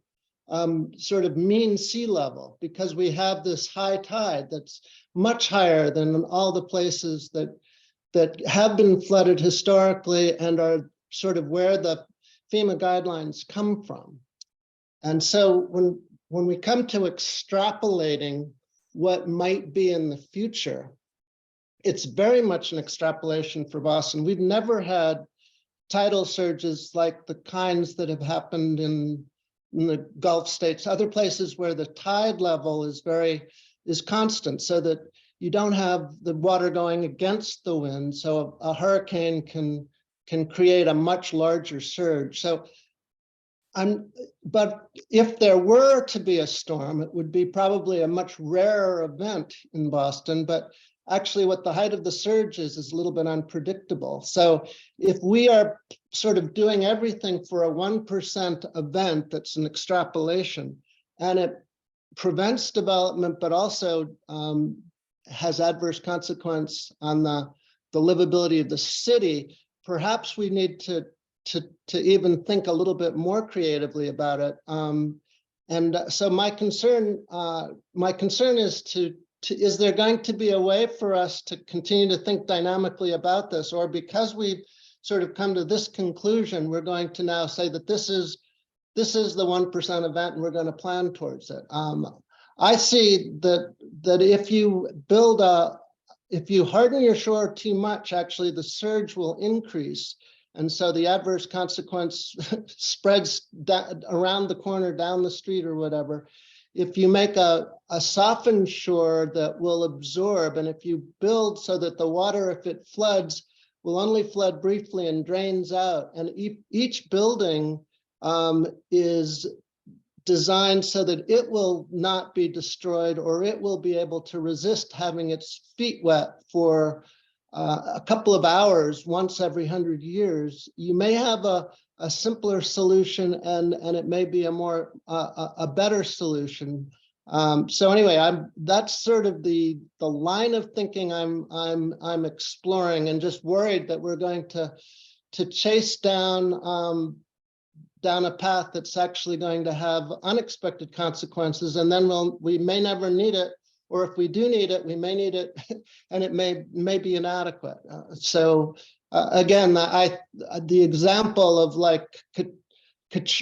sort of mean sea level, because we have this high tide that's much higher than all the places that have been flooded historically and are sort of where the FEMA guidelines come from. And so when we come to extrapolating what might be in the future, it's very much an extrapolation for Boston. We've never had tidal surges like the kinds that have happened in the Gulf states, other places where the tide level is constant, so that you don't have the water going against the wind. So a hurricane can create a much larger surge. So but if there were to be a storm, it would be probably a much rarer event in Boston, but actually what the height of the surge is a little bit unpredictable. So if we are sort of doing everything for a 1% event, that's an extrapolation, and it prevents development, but also has adverse consequence on the livability of the city, perhaps we need to even think a little bit more creatively about it. And so my concern is is there going to be a way for us to continue to think dynamically about this, or because we've sort of come to this conclusion, we're going to now say that this is the 1% event and we're going to plan towards it. I see that if you if you harden your shore too much, actually the surge will increase. And so the adverse consequence spreads around the corner, down the street or whatever. If you make a softened shore that will absorb, and if you build so that the water, if it floods, will only flood briefly and drains out. And each building is designed so that it will not be destroyed, or it will be able to resist having its feet wet for a couple of hours once every 100 years. You may have a simpler solution, and it may be a better solution. So anyway, that's sort of the line of thinking I'm exploring, and just worried that we're going to chase down a path that's actually going to have unexpected consequences, and then we may never need it, or if we do need it, we may need it and it may be inadequate. So again, the example of like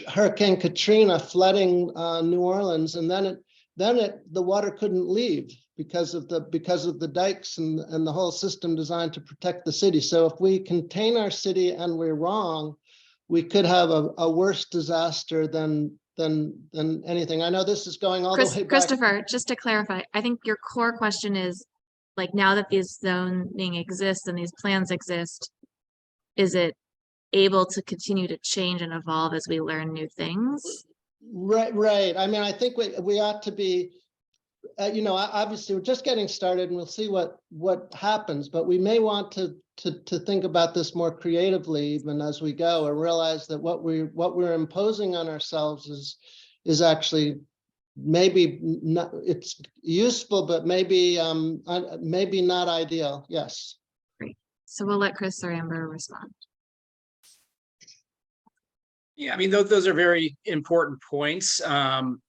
Hurricane Katrina flooding New Orleans, and then the water couldn't leave because of the dikes and the whole system designed to protect the city. So if we contain our city and we're wrong, we could have a worse disaster than anything. I know this is going all the way back. Christopher, just to clarify, I think your core question is, like, now that these zoning exists and these plans exist, is it able to continue to change and evolve as we learn new things? Right. I mean, I think we ought to be, obviously we're just getting started and we'll see what happens, but we may want to think about this more creatively even as we go, and realize that what we're imposing on ourselves is actually maybe not, it's useful, but maybe not ideal. Yes. Great. So we'll let Chris or Amber respond. Yeah, I mean, those are very important points. Again,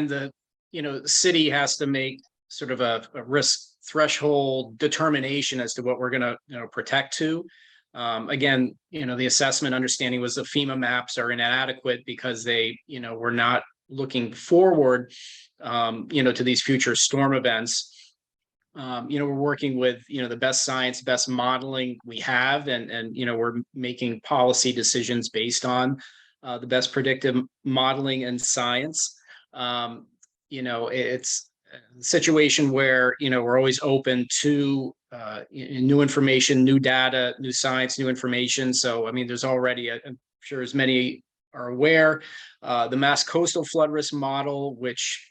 the city has to make sort of a risk threshold determination as to what we're going to protect to. Again, the assessment understanding was the FEMA maps are inadequate because they were not looking forward to these future storm events. We're working with the best science, best modeling we have, and we're making policy decisions based on the best predictive modeling and science. It's a situation where we're always open to new information, new data, new science, new information. So I mean, there's already, I'm sure as many are aware, the Mass Coastal Flood Risk Model, which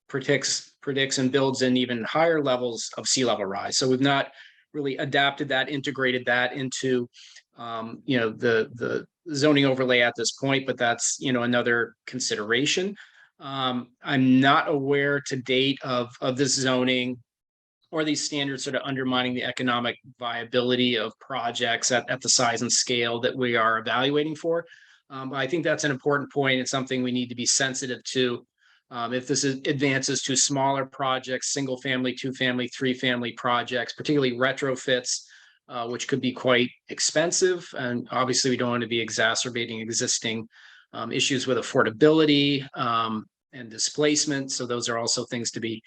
predicts and builds in even higher levels of sea level rise. So we've not really adapted that, integrated that into the zoning overlay at this point, but that's another consideration. I'm not aware to date of this zoning or these standards sort of undermining the economic viability of projects at the size and scale that we are evaluating for. But I think that's an important point. It's something we need to be sensitive to. If this advances to smaller projects, single family, 2-family, 3-family projects, particularly retrofits, which could be quite expensive. And obviously we don't want to be exacerbating existing issues with affordability and displacement. So those are also things to be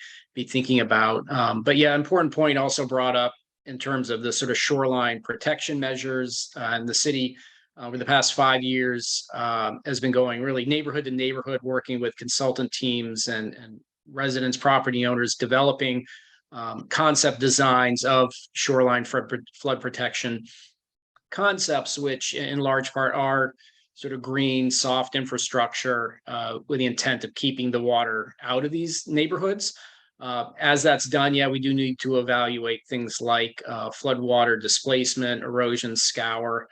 thinking about. But yeah, important point also brought up in terms of the sort of shoreline protection measures, and the city over the past 5 years has been going really neighborhood to neighborhood, working with consultant teams and residents, property owners, developing concept designs of shoreline flood protection concepts, which in large part are sort of green, soft infrastructure with the intent of keeping the water out of these neighborhoods. As that's done, yeah, we do need to evaluate things like floodwater displacement, erosion, scour.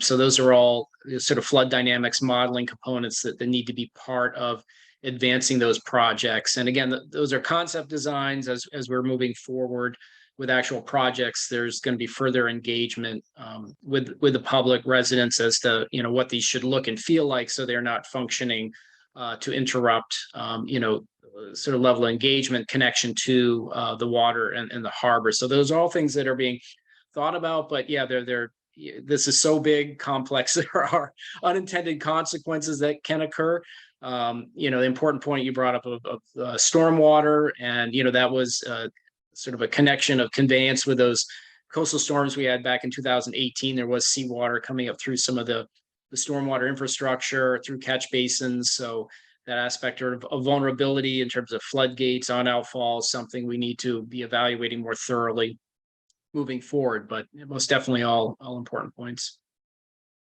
So those are all sort of flood dynamics modeling components that need to be part of advancing those projects. And again, those are concept designs. As we're moving forward with actual projects, there's going to be further engagement with the public, residents, as to what these should look and feel like, so they're not functioning to interrupt sort of level of engagement connection to the water and the harbor. So those are all things that are being thought about. But yeah, this is so big, complex. There are unintended consequences that can occur. The important point you brought up of stormwater, and that was sort of a connection of conveyance with those coastal storms we had back in 2018. There was seawater coming up through some of the stormwater infrastructure, through catch basins. So that aspect of vulnerability in terms of floodgates on outfalls, something we need to be evaluating more thoroughly moving forward, but most definitely all important points.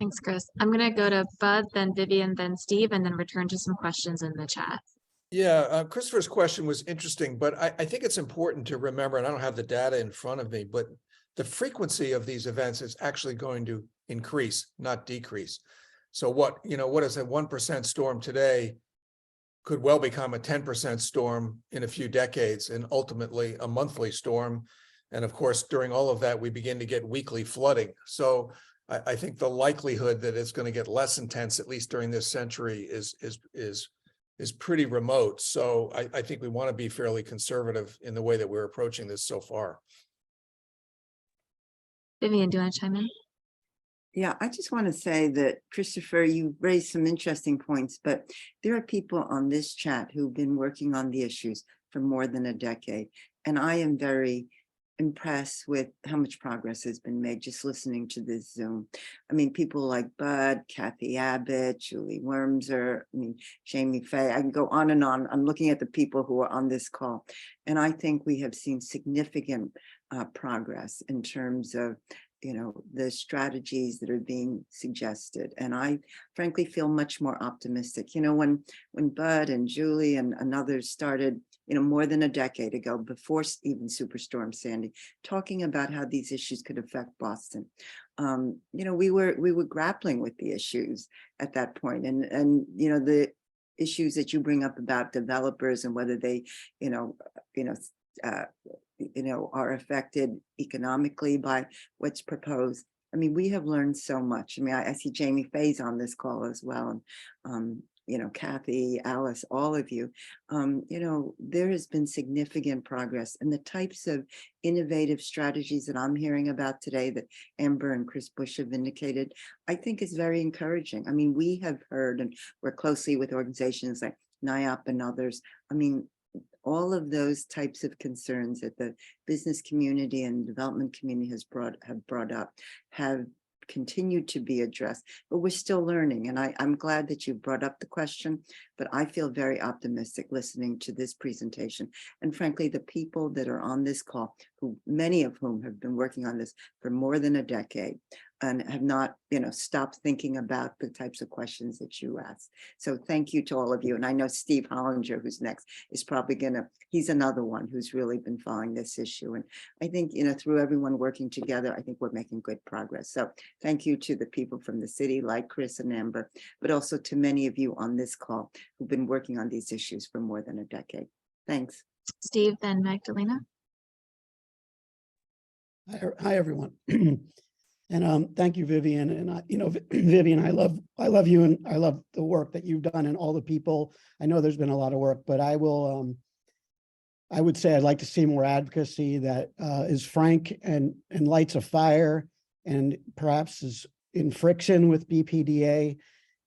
Thanks, Chris. I'm gonna go to Bud, then Vivian, then Steve, and then return to some questions in the chat. Yeah, Christopher's question was interesting, but I think it's important to remember, and I don't have the data in front of me, but the frequency of these events is actually going to increase, not decrease. So what is a 1% storm today could well become a 10% storm in a few decades, and ultimately a monthly storm. And of course, during all of that, we begin to get weekly flooding. So I think the likelihood that it's going to get less intense, at least during this century, is pretty remote. So I think we want to be fairly conservative in the way that we're approaching this so far. Vivian, do you want to chime in? Yeah, I just want to say that, Christopher, you raised some interesting points, but there are people on this chat who've been working on the issues for more than a decade. And I am very impressed with how much progress has been made just listening to this Zoom. I mean, people like Bud, Kathy Abbott, Julie Wormser, Jamie Fay, I can go on and on. I'm looking at the people who are on this call. And I think we have seen significant progress in terms of the strategies that are being suggested. And I frankly feel much more optimistic. When Bud and Julie and others started, more than a decade ago, before even Superstorm Sandy, talking about how these issues could affect Boston, we were grappling with the issues at that point. And the issues that you bring up about developers and whether they, are affected economically by what's proposed. I mean, we have learned so much. I mean, I see Jamie Fay's on this call as well. And, Kathy, Alice, all of you, there has been significant progress, and the types of innovative strategies that I'm hearing about today that Amber and Chris Bush have indicated, I think is very encouraging. I mean, we have heard and work closely with organizations like NIOP and others. I mean, all of those types of concerns that the business community and development community have brought up have continued to be addressed, but we're still learning. And I'm glad that you brought up the question, but I feel very optimistic listening to this presentation. And frankly, the people that are on this call, many of whom have been working on this for more than a decade and have not, stopped thinking about the types of questions that you asked. So thank you to all of you. And I know Steve Hollinger, who's next, is probably he's another one who's really been following this issue. And I think, through everyone working together, I think we're making good progress. So thank you to the people from the city like Chris and Amber, but also to many of you on this call who've been working on these issues for more than a decade. Thanks. Steve, then Magdalena. Hi, everyone. And thank you, Vivian. And Vivian, I love you, and I love the work that you've done and all the people. I know there's been a lot of work, but I would say I'd like to see more advocacy that is frank and lights a fire, and perhaps is in friction with BPDA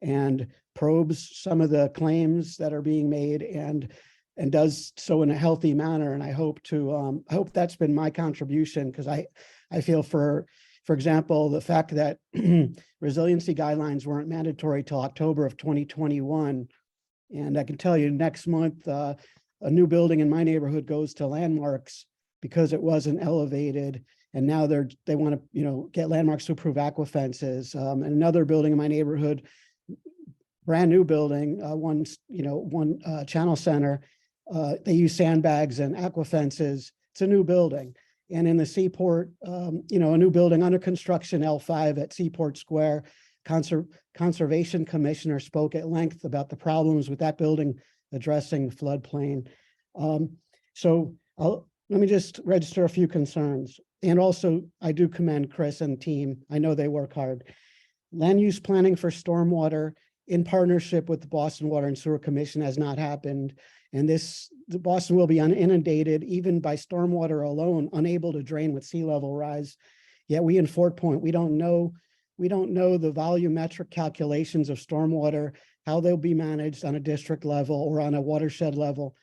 and probes some of the claims that are being made and does so in a healthy manner. And I hope that's been my contribution, because I feel for example, the fact that resiliency guidelines weren't mandatory till October of 2021. And I can tell you next month, a new building in my neighborhood goes to landmarks because it wasn't elevated. And now they want to, get landmarks to approve aqua fences. And another building in my neighborhood, brand new building, one channel center, They use sandbags and aqua fences. It's a new building. And in the Seaport, you know, a new building under construction, L5 at Seaport Square, Conservation Commissioner spoke at length about the problems with that building addressing floodplain. Let me just register a few concerns. And also, I do commend Chris and team. I know they work hard. Land use planning for stormwater in partnership with the Boston Water and Sewer Commission has not happened. And the Boston will be inundated even by stormwater alone, unable to drain with sea level rise. Yet we in Fort Point, we don't know the volumetric calculations of stormwater, how they'll be managed on a district level or on a watershed level.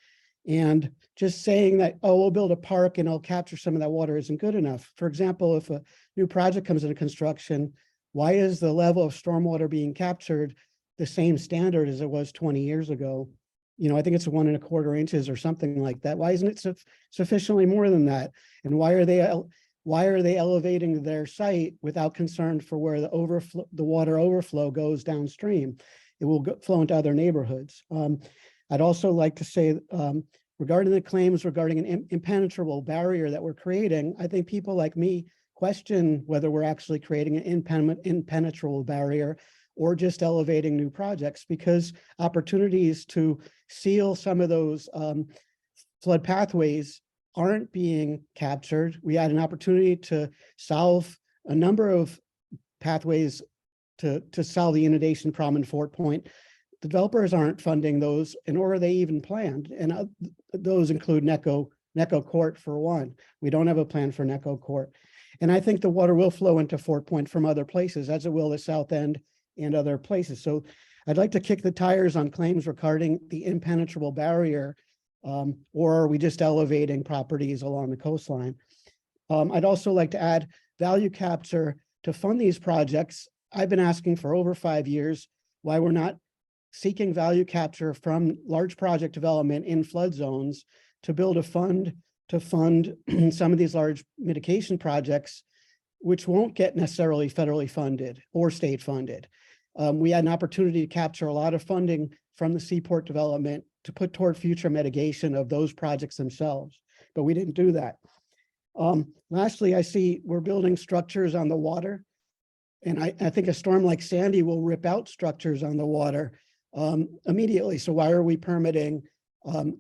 And just saying that, oh, we'll build a park and it'll capture some of that water isn't good enough. For example, if a new project comes into construction, why is the level of stormwater being captured the same standard as it was 20 years ago? You know, I think it's 1¼ inches or something like that. Why isn't it sufficiently more than that? And why are they elevating their site without concern for where the water overflow goes downstream? It will flow into other neighborhoods. I'd also like to say, regarding the claims regarding an impenetrable barrier that we're creating, I think people like me question whether we're actually creating an impenetrable barrier or just elevating new projects, because opportunities to seal some of those flood pathways aren't being captured. We had an opportunity to solve a number of pathways to solve the inundation problem in Fort Point. Developers aren't funding those, and nor are they even planned. And those include Necco Court for one. We don't have a plan for Necco Court. And I think the water will flow into Fort Point from other places, as it will the South End and other places. So I'd like to kick the tires on claims regarding the impenetrable barrier, or are we just elevating properties along the coastline? I'd also like to add value capture to fund these projects. I've been asking for over 5 years why we're not seeking value capture from large project development in flood zones to build a fund to fund some of these large mitigation projects, which won't get necessarily federally funded or state funded. We had an opportunity to capture a lot of funding from the Seaport development to put toward future mitigation of those projects themselves, but we didn't do that. Lastly, I see we're building structures on the water, and I think a storm like Sandy will rip out structures on the water immediately. So why are we permitting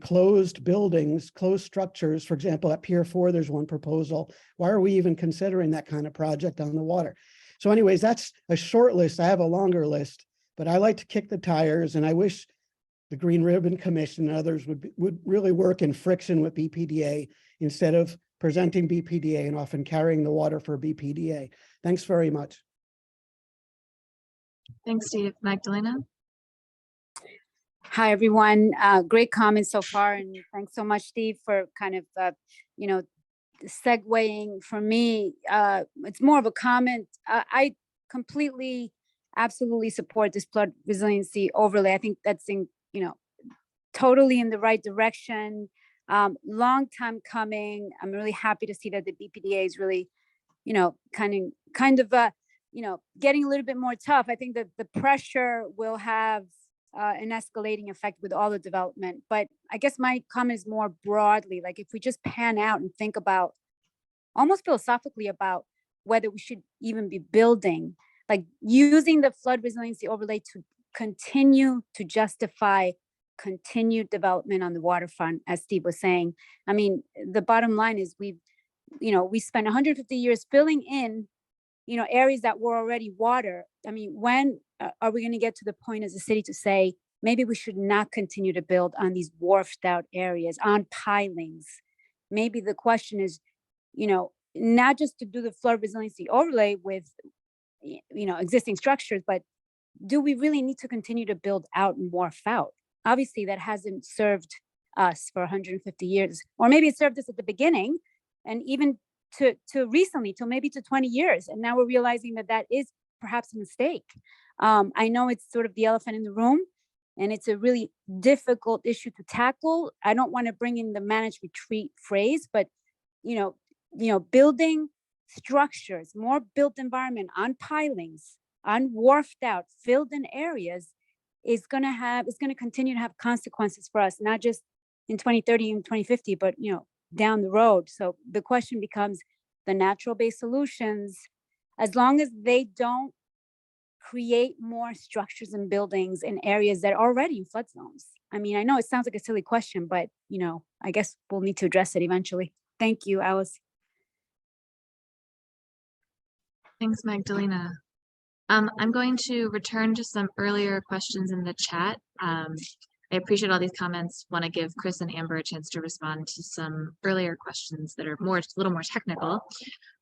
closed buildings, closed structures? For example, at Pier 4, there's one proposal. Why are we even considering that kind of project on the water? So anyways, that's a short list. I have a longer list, but I like to kick the tires, and I wish the Green Ribbon Commission and others would really work in friction with BPDA instead of presenting BPDA and often carrying the water for BPDA. Thanks very much. Thanks, Steve. Magdalena? Hi, everyone. Great comments so far. And thanks so much, Steve, for kind of, segueing. For me, it's more of a comment. I completely, absolutely support this flood resiliency overlay. I think that's totally in the right direction. Long time coming. I'm really happy to see that the BPDA is really, kind of getting a little bit more tough. I think that the pressure will have an escalating effect with all the development. But I guess my comment is more broadly, like if we just pan out and think about almost philosophically about whether we should even be building, like using the flood resiliency overlay to continue to justify continued development on the waterfront, as Steve was saying. I mean, the bottom line is we spent 150 years filling in, areas that were already water. I mean, when are we going to get to the point as a city to say, maybe we should not continue to build on these wharfed out areas, on pilings? Maybe the question is, not just to do the flood resiliency overlay with, existing structures, but do we really need to continue to build out and wharf out? Obviously, that hasn't served us for 150 years, or maybe it served us at the beginning, and even to recently, to maybe to 20 years. And now we're realizing that is perhaps a mistake. I know it's sort of the elephant in the room, and it's a really difficult issue to tackle. I don't want to bring in the managed retreat phrase, but, building structures, more built environment on pilings, on wharfed out, filled in areas is going to continue to have consequences for us, not just in 2030 and 2050, but down the road. So the question becomes the natural-based solutions, as long as they don't create more structures and buildings in areas that are already in flood zones. I mean, I know it sounds like a silly question, but I guess we'll need to address it eventually. Thank you, Alice. Thanks, Magdalena. I'm going to return to some earlier questions in the chat. I appreciate all these comments. Want to give Chris and Amber a chance to respond to some earlier questions that are a little more technical.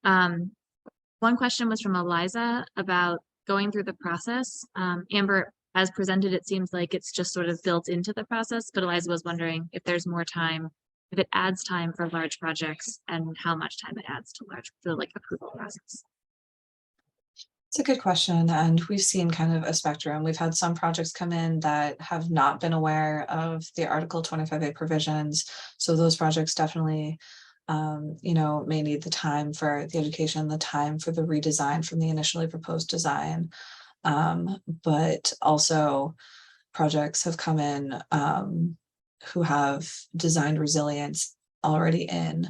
One question was from Eliza about going through the process. Amber, as presented, it seems like it's just sort of built into the process, but Eliza was wondering if there's more time, if it adds time for large projects and how much time it adds to the approval process. It's a good question, and we've seen kind of a spectrum. We've had some projects come in that have not been aware of the Article 25A provisions. So those projects definitely, may need the time for the education, the time for the redesign from the initially proposed design. But also projects have come in who have designed resilience already in,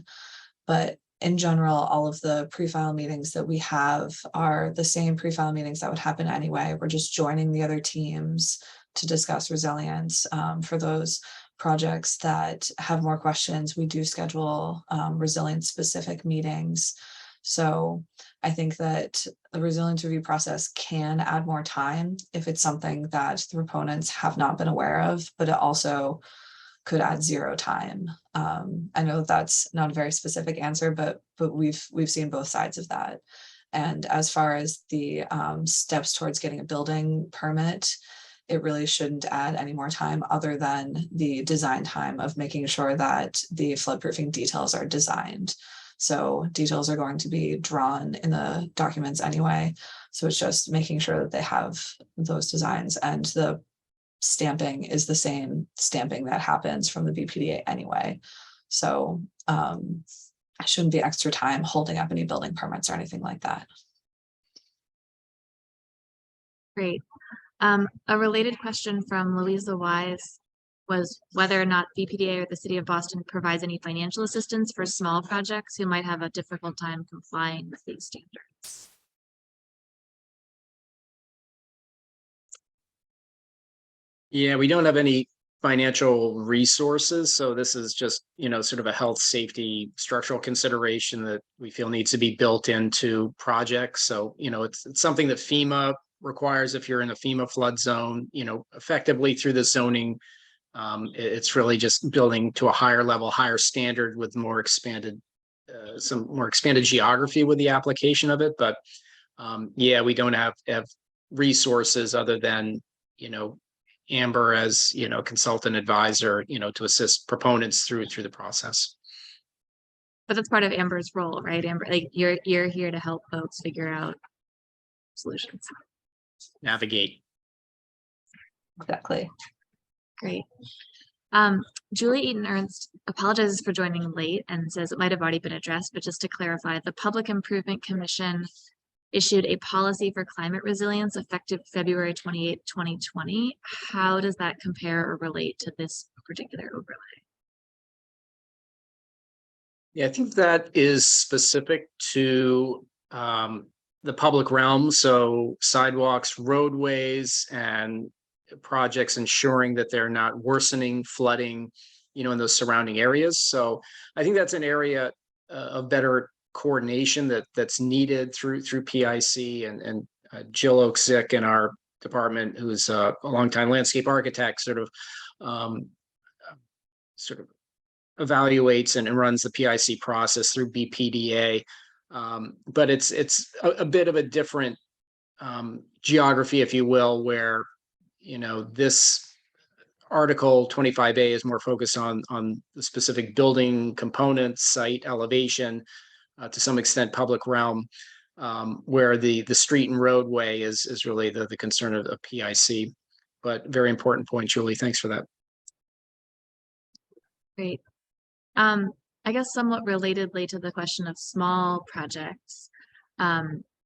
but in general, all of the pre-file meetings that we have are the same pre-file meetings that would happen anyway. We're just joining the other teams to discuss resilience. For those projects that have more questions, we do schedule resilience specific meetings. So I think that the resilience review process can add more time if it's something that the proponents have not been aware of, but it also could add zero time. I know that's not a very specific answer, but we've seen both sides of that. And as far as the steps towards getting a building permit, it really shouldn't add any more time other than the design time of making sure that the floodproofing details are designed. So details are going to be drawn in the documents anyway. So it's just making sure that they have those designs, and the stamping is the same stamping that happens from the BPDA anyway. So shouldn't be extra time holding up any building permits or anything like that. Great. A related question from Louisa Wise was whether or not BPDA or the City of Boston provides any financial assistance for small projects who might have a difficult time complying with these standards. Yeah, we don't have any financial resources. So this is just, sort of a health, safety, structural consideration that we feel needs to be built into projects. So, it's something that FEMA requires if you're in a FEMA flood zone, effectively through the zoning. It's really just building to a higher level, higher standard with more expanded, some more expanded geography with the application of it. But yeah, we don't have resources other than, Amber as, consultant advisor, to assist proponents through the process. But that's part of Amber's role, right? Amber, you're here to help folks figure out solutions. Navigate. Exactly. Great. Julie Eaton Ernst apologizes for joining late and says it might have already been addressed, but just to clarify, the Public Improvement Commission issued a policy for climate resilience effective February 28, 2020. How does that compare or relate to this particular overlay? Yeah, I think that is specific to the public realm. So sidewalks, roadways, and projects ensuring that they're not worsening flooding, in those surrounding areas. So I think that's an area of better coordination that's needed through PIC and Jill Oakesick in our department, who's a longtime landscape architect, sort of evaluates and runs the PIC process through BPDA. But it's a bit of a different geography, if you will, where this Article 25A is more focused on the specific building components, site elevation, to some extent public realm, where the street and roadway is really the concern of PIC. But very important point, Julie. Thanks for that. Great. I guess somewhat relatedly to the question of small projects,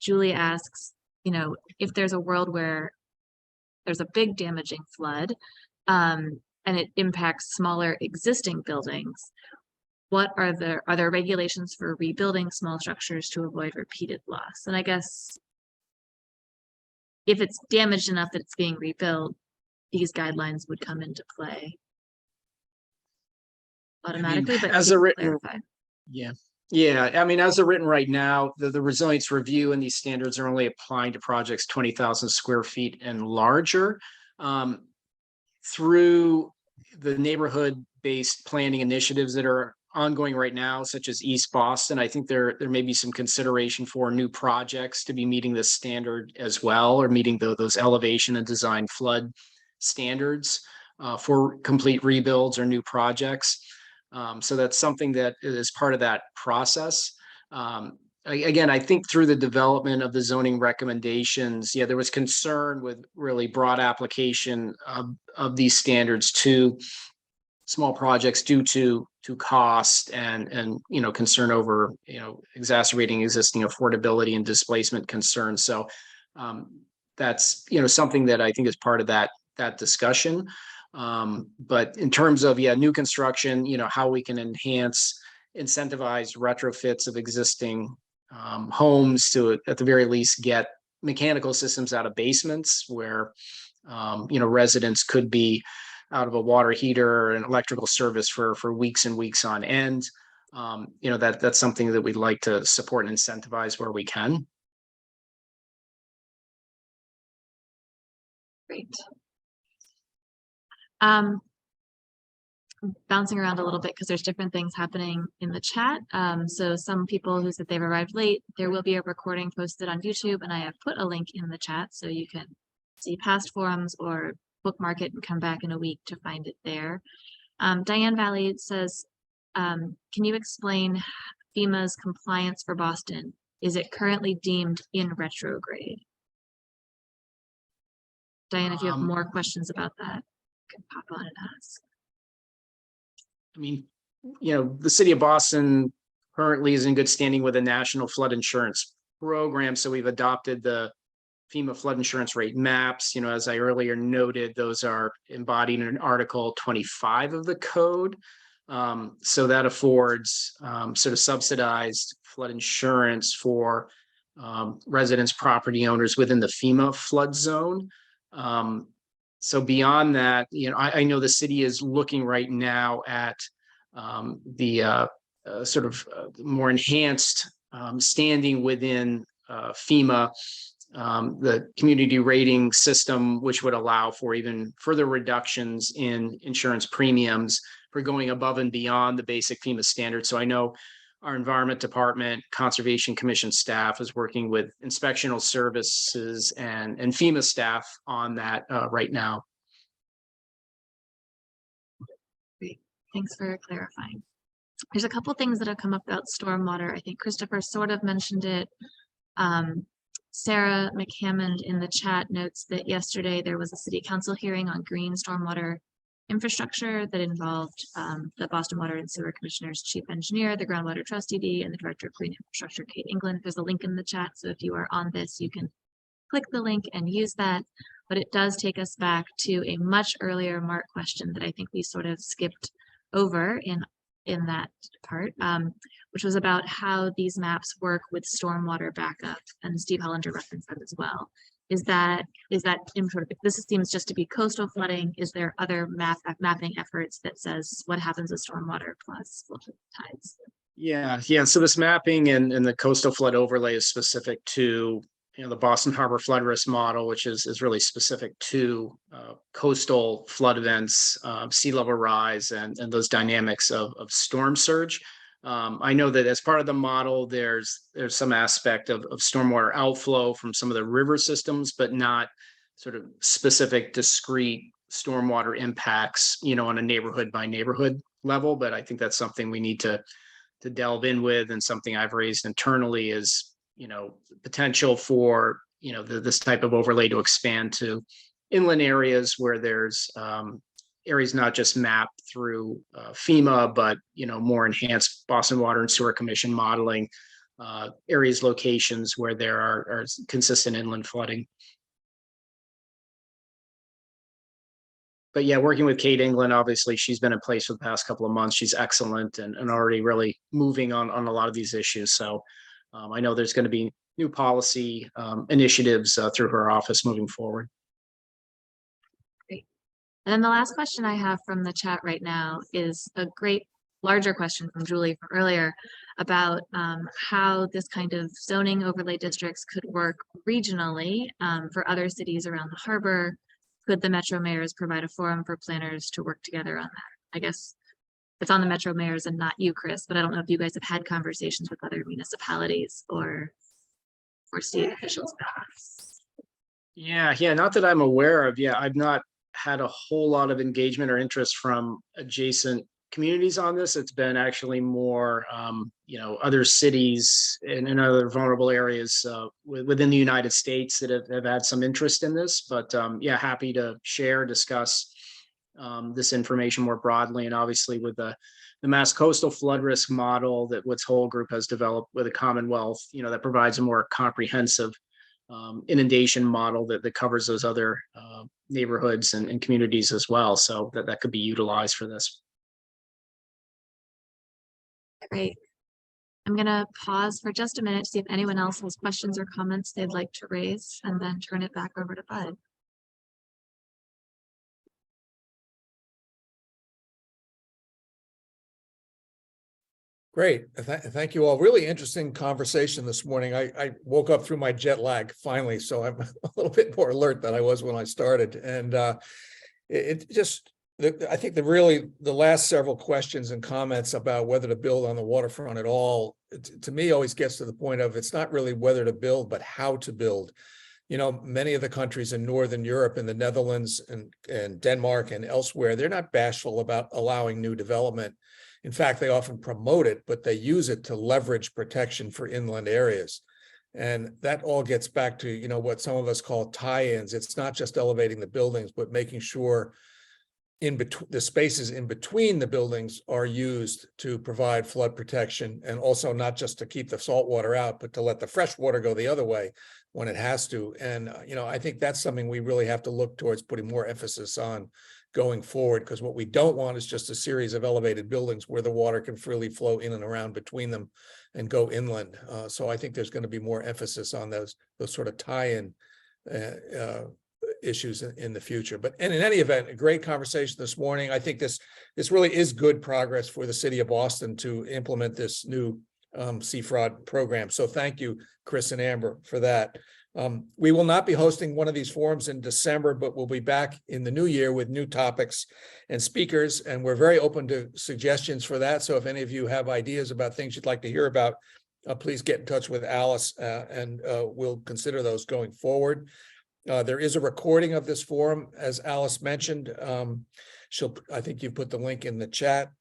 Julie asks, if there's a world where there's a big damaging flood, and it impacts smaller existing buildings, what are there regulations for rebuilding small structures to avoid repeated loss? And I guess if it's damaged enough that it's being rebuilt, these guidelines would come into play automatically, but as can a you written, clarify? yeah. I mean, as they're written right now, the resilience review and these standards are only applying to projects 20,000 square feet and larger. Through the neighborhood-based planning initiatives that are ongoing right now, such as East Boston, I think there may be some consideration for new projects to be meeting this standard as well, or meeting those elevation and design flood standards for complete rebuilds or new projects. So that's something that is part of that process. Again, I think through the development of the zoning recommendations, there was concern with really broad application of these standards to small projects due to cost and concern over exacerbating existing affordability and displacement concerns. So that's something that I think is part of that discussion. But in terms of new construction, how we can incentivize retrofits of existing homes to at the very least get mechanical systems out of basements where residents could be out of a water heater or an electrical service for weeks and weeks on end. That's something that we'd like to support and incentivize where we can. Great. Bouncing around a little bit because there's different things happening in the chat. So some people who said they've arrived late, there will be a recording posted on YouTube, and I have put a link in the chat so you can see past forums or bookmark it and come back in a week to find it there. Diane Valley says, can you explain FEMA's compliance for Boston? Is it currently deemed in retrograde? Diane, if you have more questions about that, you can pop on and ask. I mean, the city of Boston currently is in good standing with the National Flood Insurance Program. So we've adopted the FEMA flood insurance rate maps. As I earlier noted, those are embodied in Article 25 of the code. So that affords sort of subsidized flood insurance for residents, property owners within the FEMA flood zone. So beyond that, I know the city is looking right now at the sort of more enhanced standing within FEMA, the community rating system, which would allow for even further reductions in insurance premiums for going above and beyond the basic FEMA standards. So I know our Environment Department, Conservation Commission staff is working with inspectional services and FEMA staff on that right now. Great, thanks for clarifying. There's a couple things that have come up about stormwater. I think Christopher sort of mentioned it. Sarah McHammond in the chat notes that yesterday there was a city council hearing on green stormwater infrastructure that involved the Boston Water and Sewer Commissioner's chief engineer, the groundwater trust ED, and the director of green infrastructure, Kate England. There's a link in the chat, so if you are on this, you can click the link and use that. But it does take us back to a much earlier Mark question that I think we sort of skipped over in that part, which was about how these maps work with stormwater backup, and Steve Hollinger referenced that as well. Is that if this seems just to be coastal flooding, is there other mapping efforts that says what happens with stormwater plus tides? Yeah. So this mapping and the coastal flood overlay is specific to the Boston Harbor flood risk model, which is really specific to coastal flood events, sea level rise, and those dynamics of storm surge. I know that as part of the model, there's some aspect of stormwater outflow from some of the river systems, but not sort of specific discrete stormwater impacts, on a neighborhood by neighborhood level. But I think that's something we need to delve in with, and something I've raised internally is, potential for, this type of overlay to expand to inland areas where there's areas not just mapped through FEMA, but more enhanced Boston Water and Sewer Commission modeling, areas, locations where there are consistent inland flooding. But yeah, working with Kate England, obviously she's been in place for the past couple of months. She's excellent and already really moving on a lot of these issues. So I know there's going to be new policy initiatives through her office moving forward. And then the last question I have from the chat right now is a great larger question from Julie from earlier about how this kind of zoning overlay districts could work regionally for other cities around the harbor. Could the Metro mayors provide a forum for planners to work together on that? I guess it's on the Metro mayors and not you, Chris, but I don't know if you guys have had conversations with other municipalities or state officials about this. Yeah, not that I'm aware of. Yeah, I've not had a whole lot of engagement or interest from adjacent communities on this. It's been actually more, other cities and other vulnerable areas within the United States that have had some interest in this. But yeah, happy to share, discuss this information more broadly. And obviously with the Mass Coastal Flood Risk Model that Woods Hole Group has developed with the Commonwealth, that provides a more comprehensive inundation model that covers those other neighborhoods and communities as well. So that could be utilized for this. Great. I'm gonna pause for just a minute to see if anyone else has questions or comments they'd like to raise and then turn it back over to Bud. Great. Thank you all. Really interesting conversation this morning. I woke up through my jet lag finally, so I'm a little bit more alert than I was when I started. And I think the last several questions and comments about whether to build on the waterfront at all, to me, always gets to the point of it's not really whether to build, but how to build. Many of the countries in Northern Europe and the Netherlands and Denmark and elsewhere, they're not bashful about allowing new development. In fact, they often promote it, but they use it to leverage protection for inland areas. And that all gets back to, what some of us call tie-ins. It's not just elevating the buildings, but making sure in between the spaces in between the buildings are used to provide flood protection, and also not just to keep the salt water out, but to let the fresh water go the other way when it has to. And, I think that's something we really have to look towards putting more emphasis on going forward, because what we don't want is just a series of elevated buildings where the water can freely flow in and around between them and go inland. So I think there's going to be more emphasis on those sort of tie-in issues in the future. And in any event, a great conversation this morning. I think this really is good progress for the city of Boston to implement this new CFROD program. So thank you, Chris and Amber, for that. We will not be hosting one of these forums in December, but we'll be back in the new year with new topics and speakers, and we're very open to suggestions for that. So if any of you have ideas about things you'd like to hear about, please get in touch with Alice and we'll consider those going forward. There is a recording of this forum, as Alice mentioned. I think you put the link in the chat.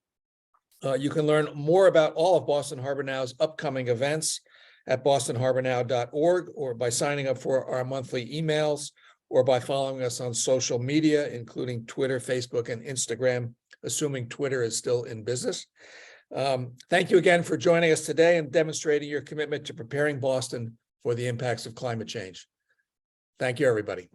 You can learn more about all of Boston Harbor Now's upcoming events at bostonharbornow.org, or by signing up for our monthly emails, or by following us on social media, including Twitter, Facebook, and Instagram, assuming Twitter is still in business. Thank you again for joining us today and demonstrating your commitment to preparing Boston for the impacts of climate change. Thank you, everybody.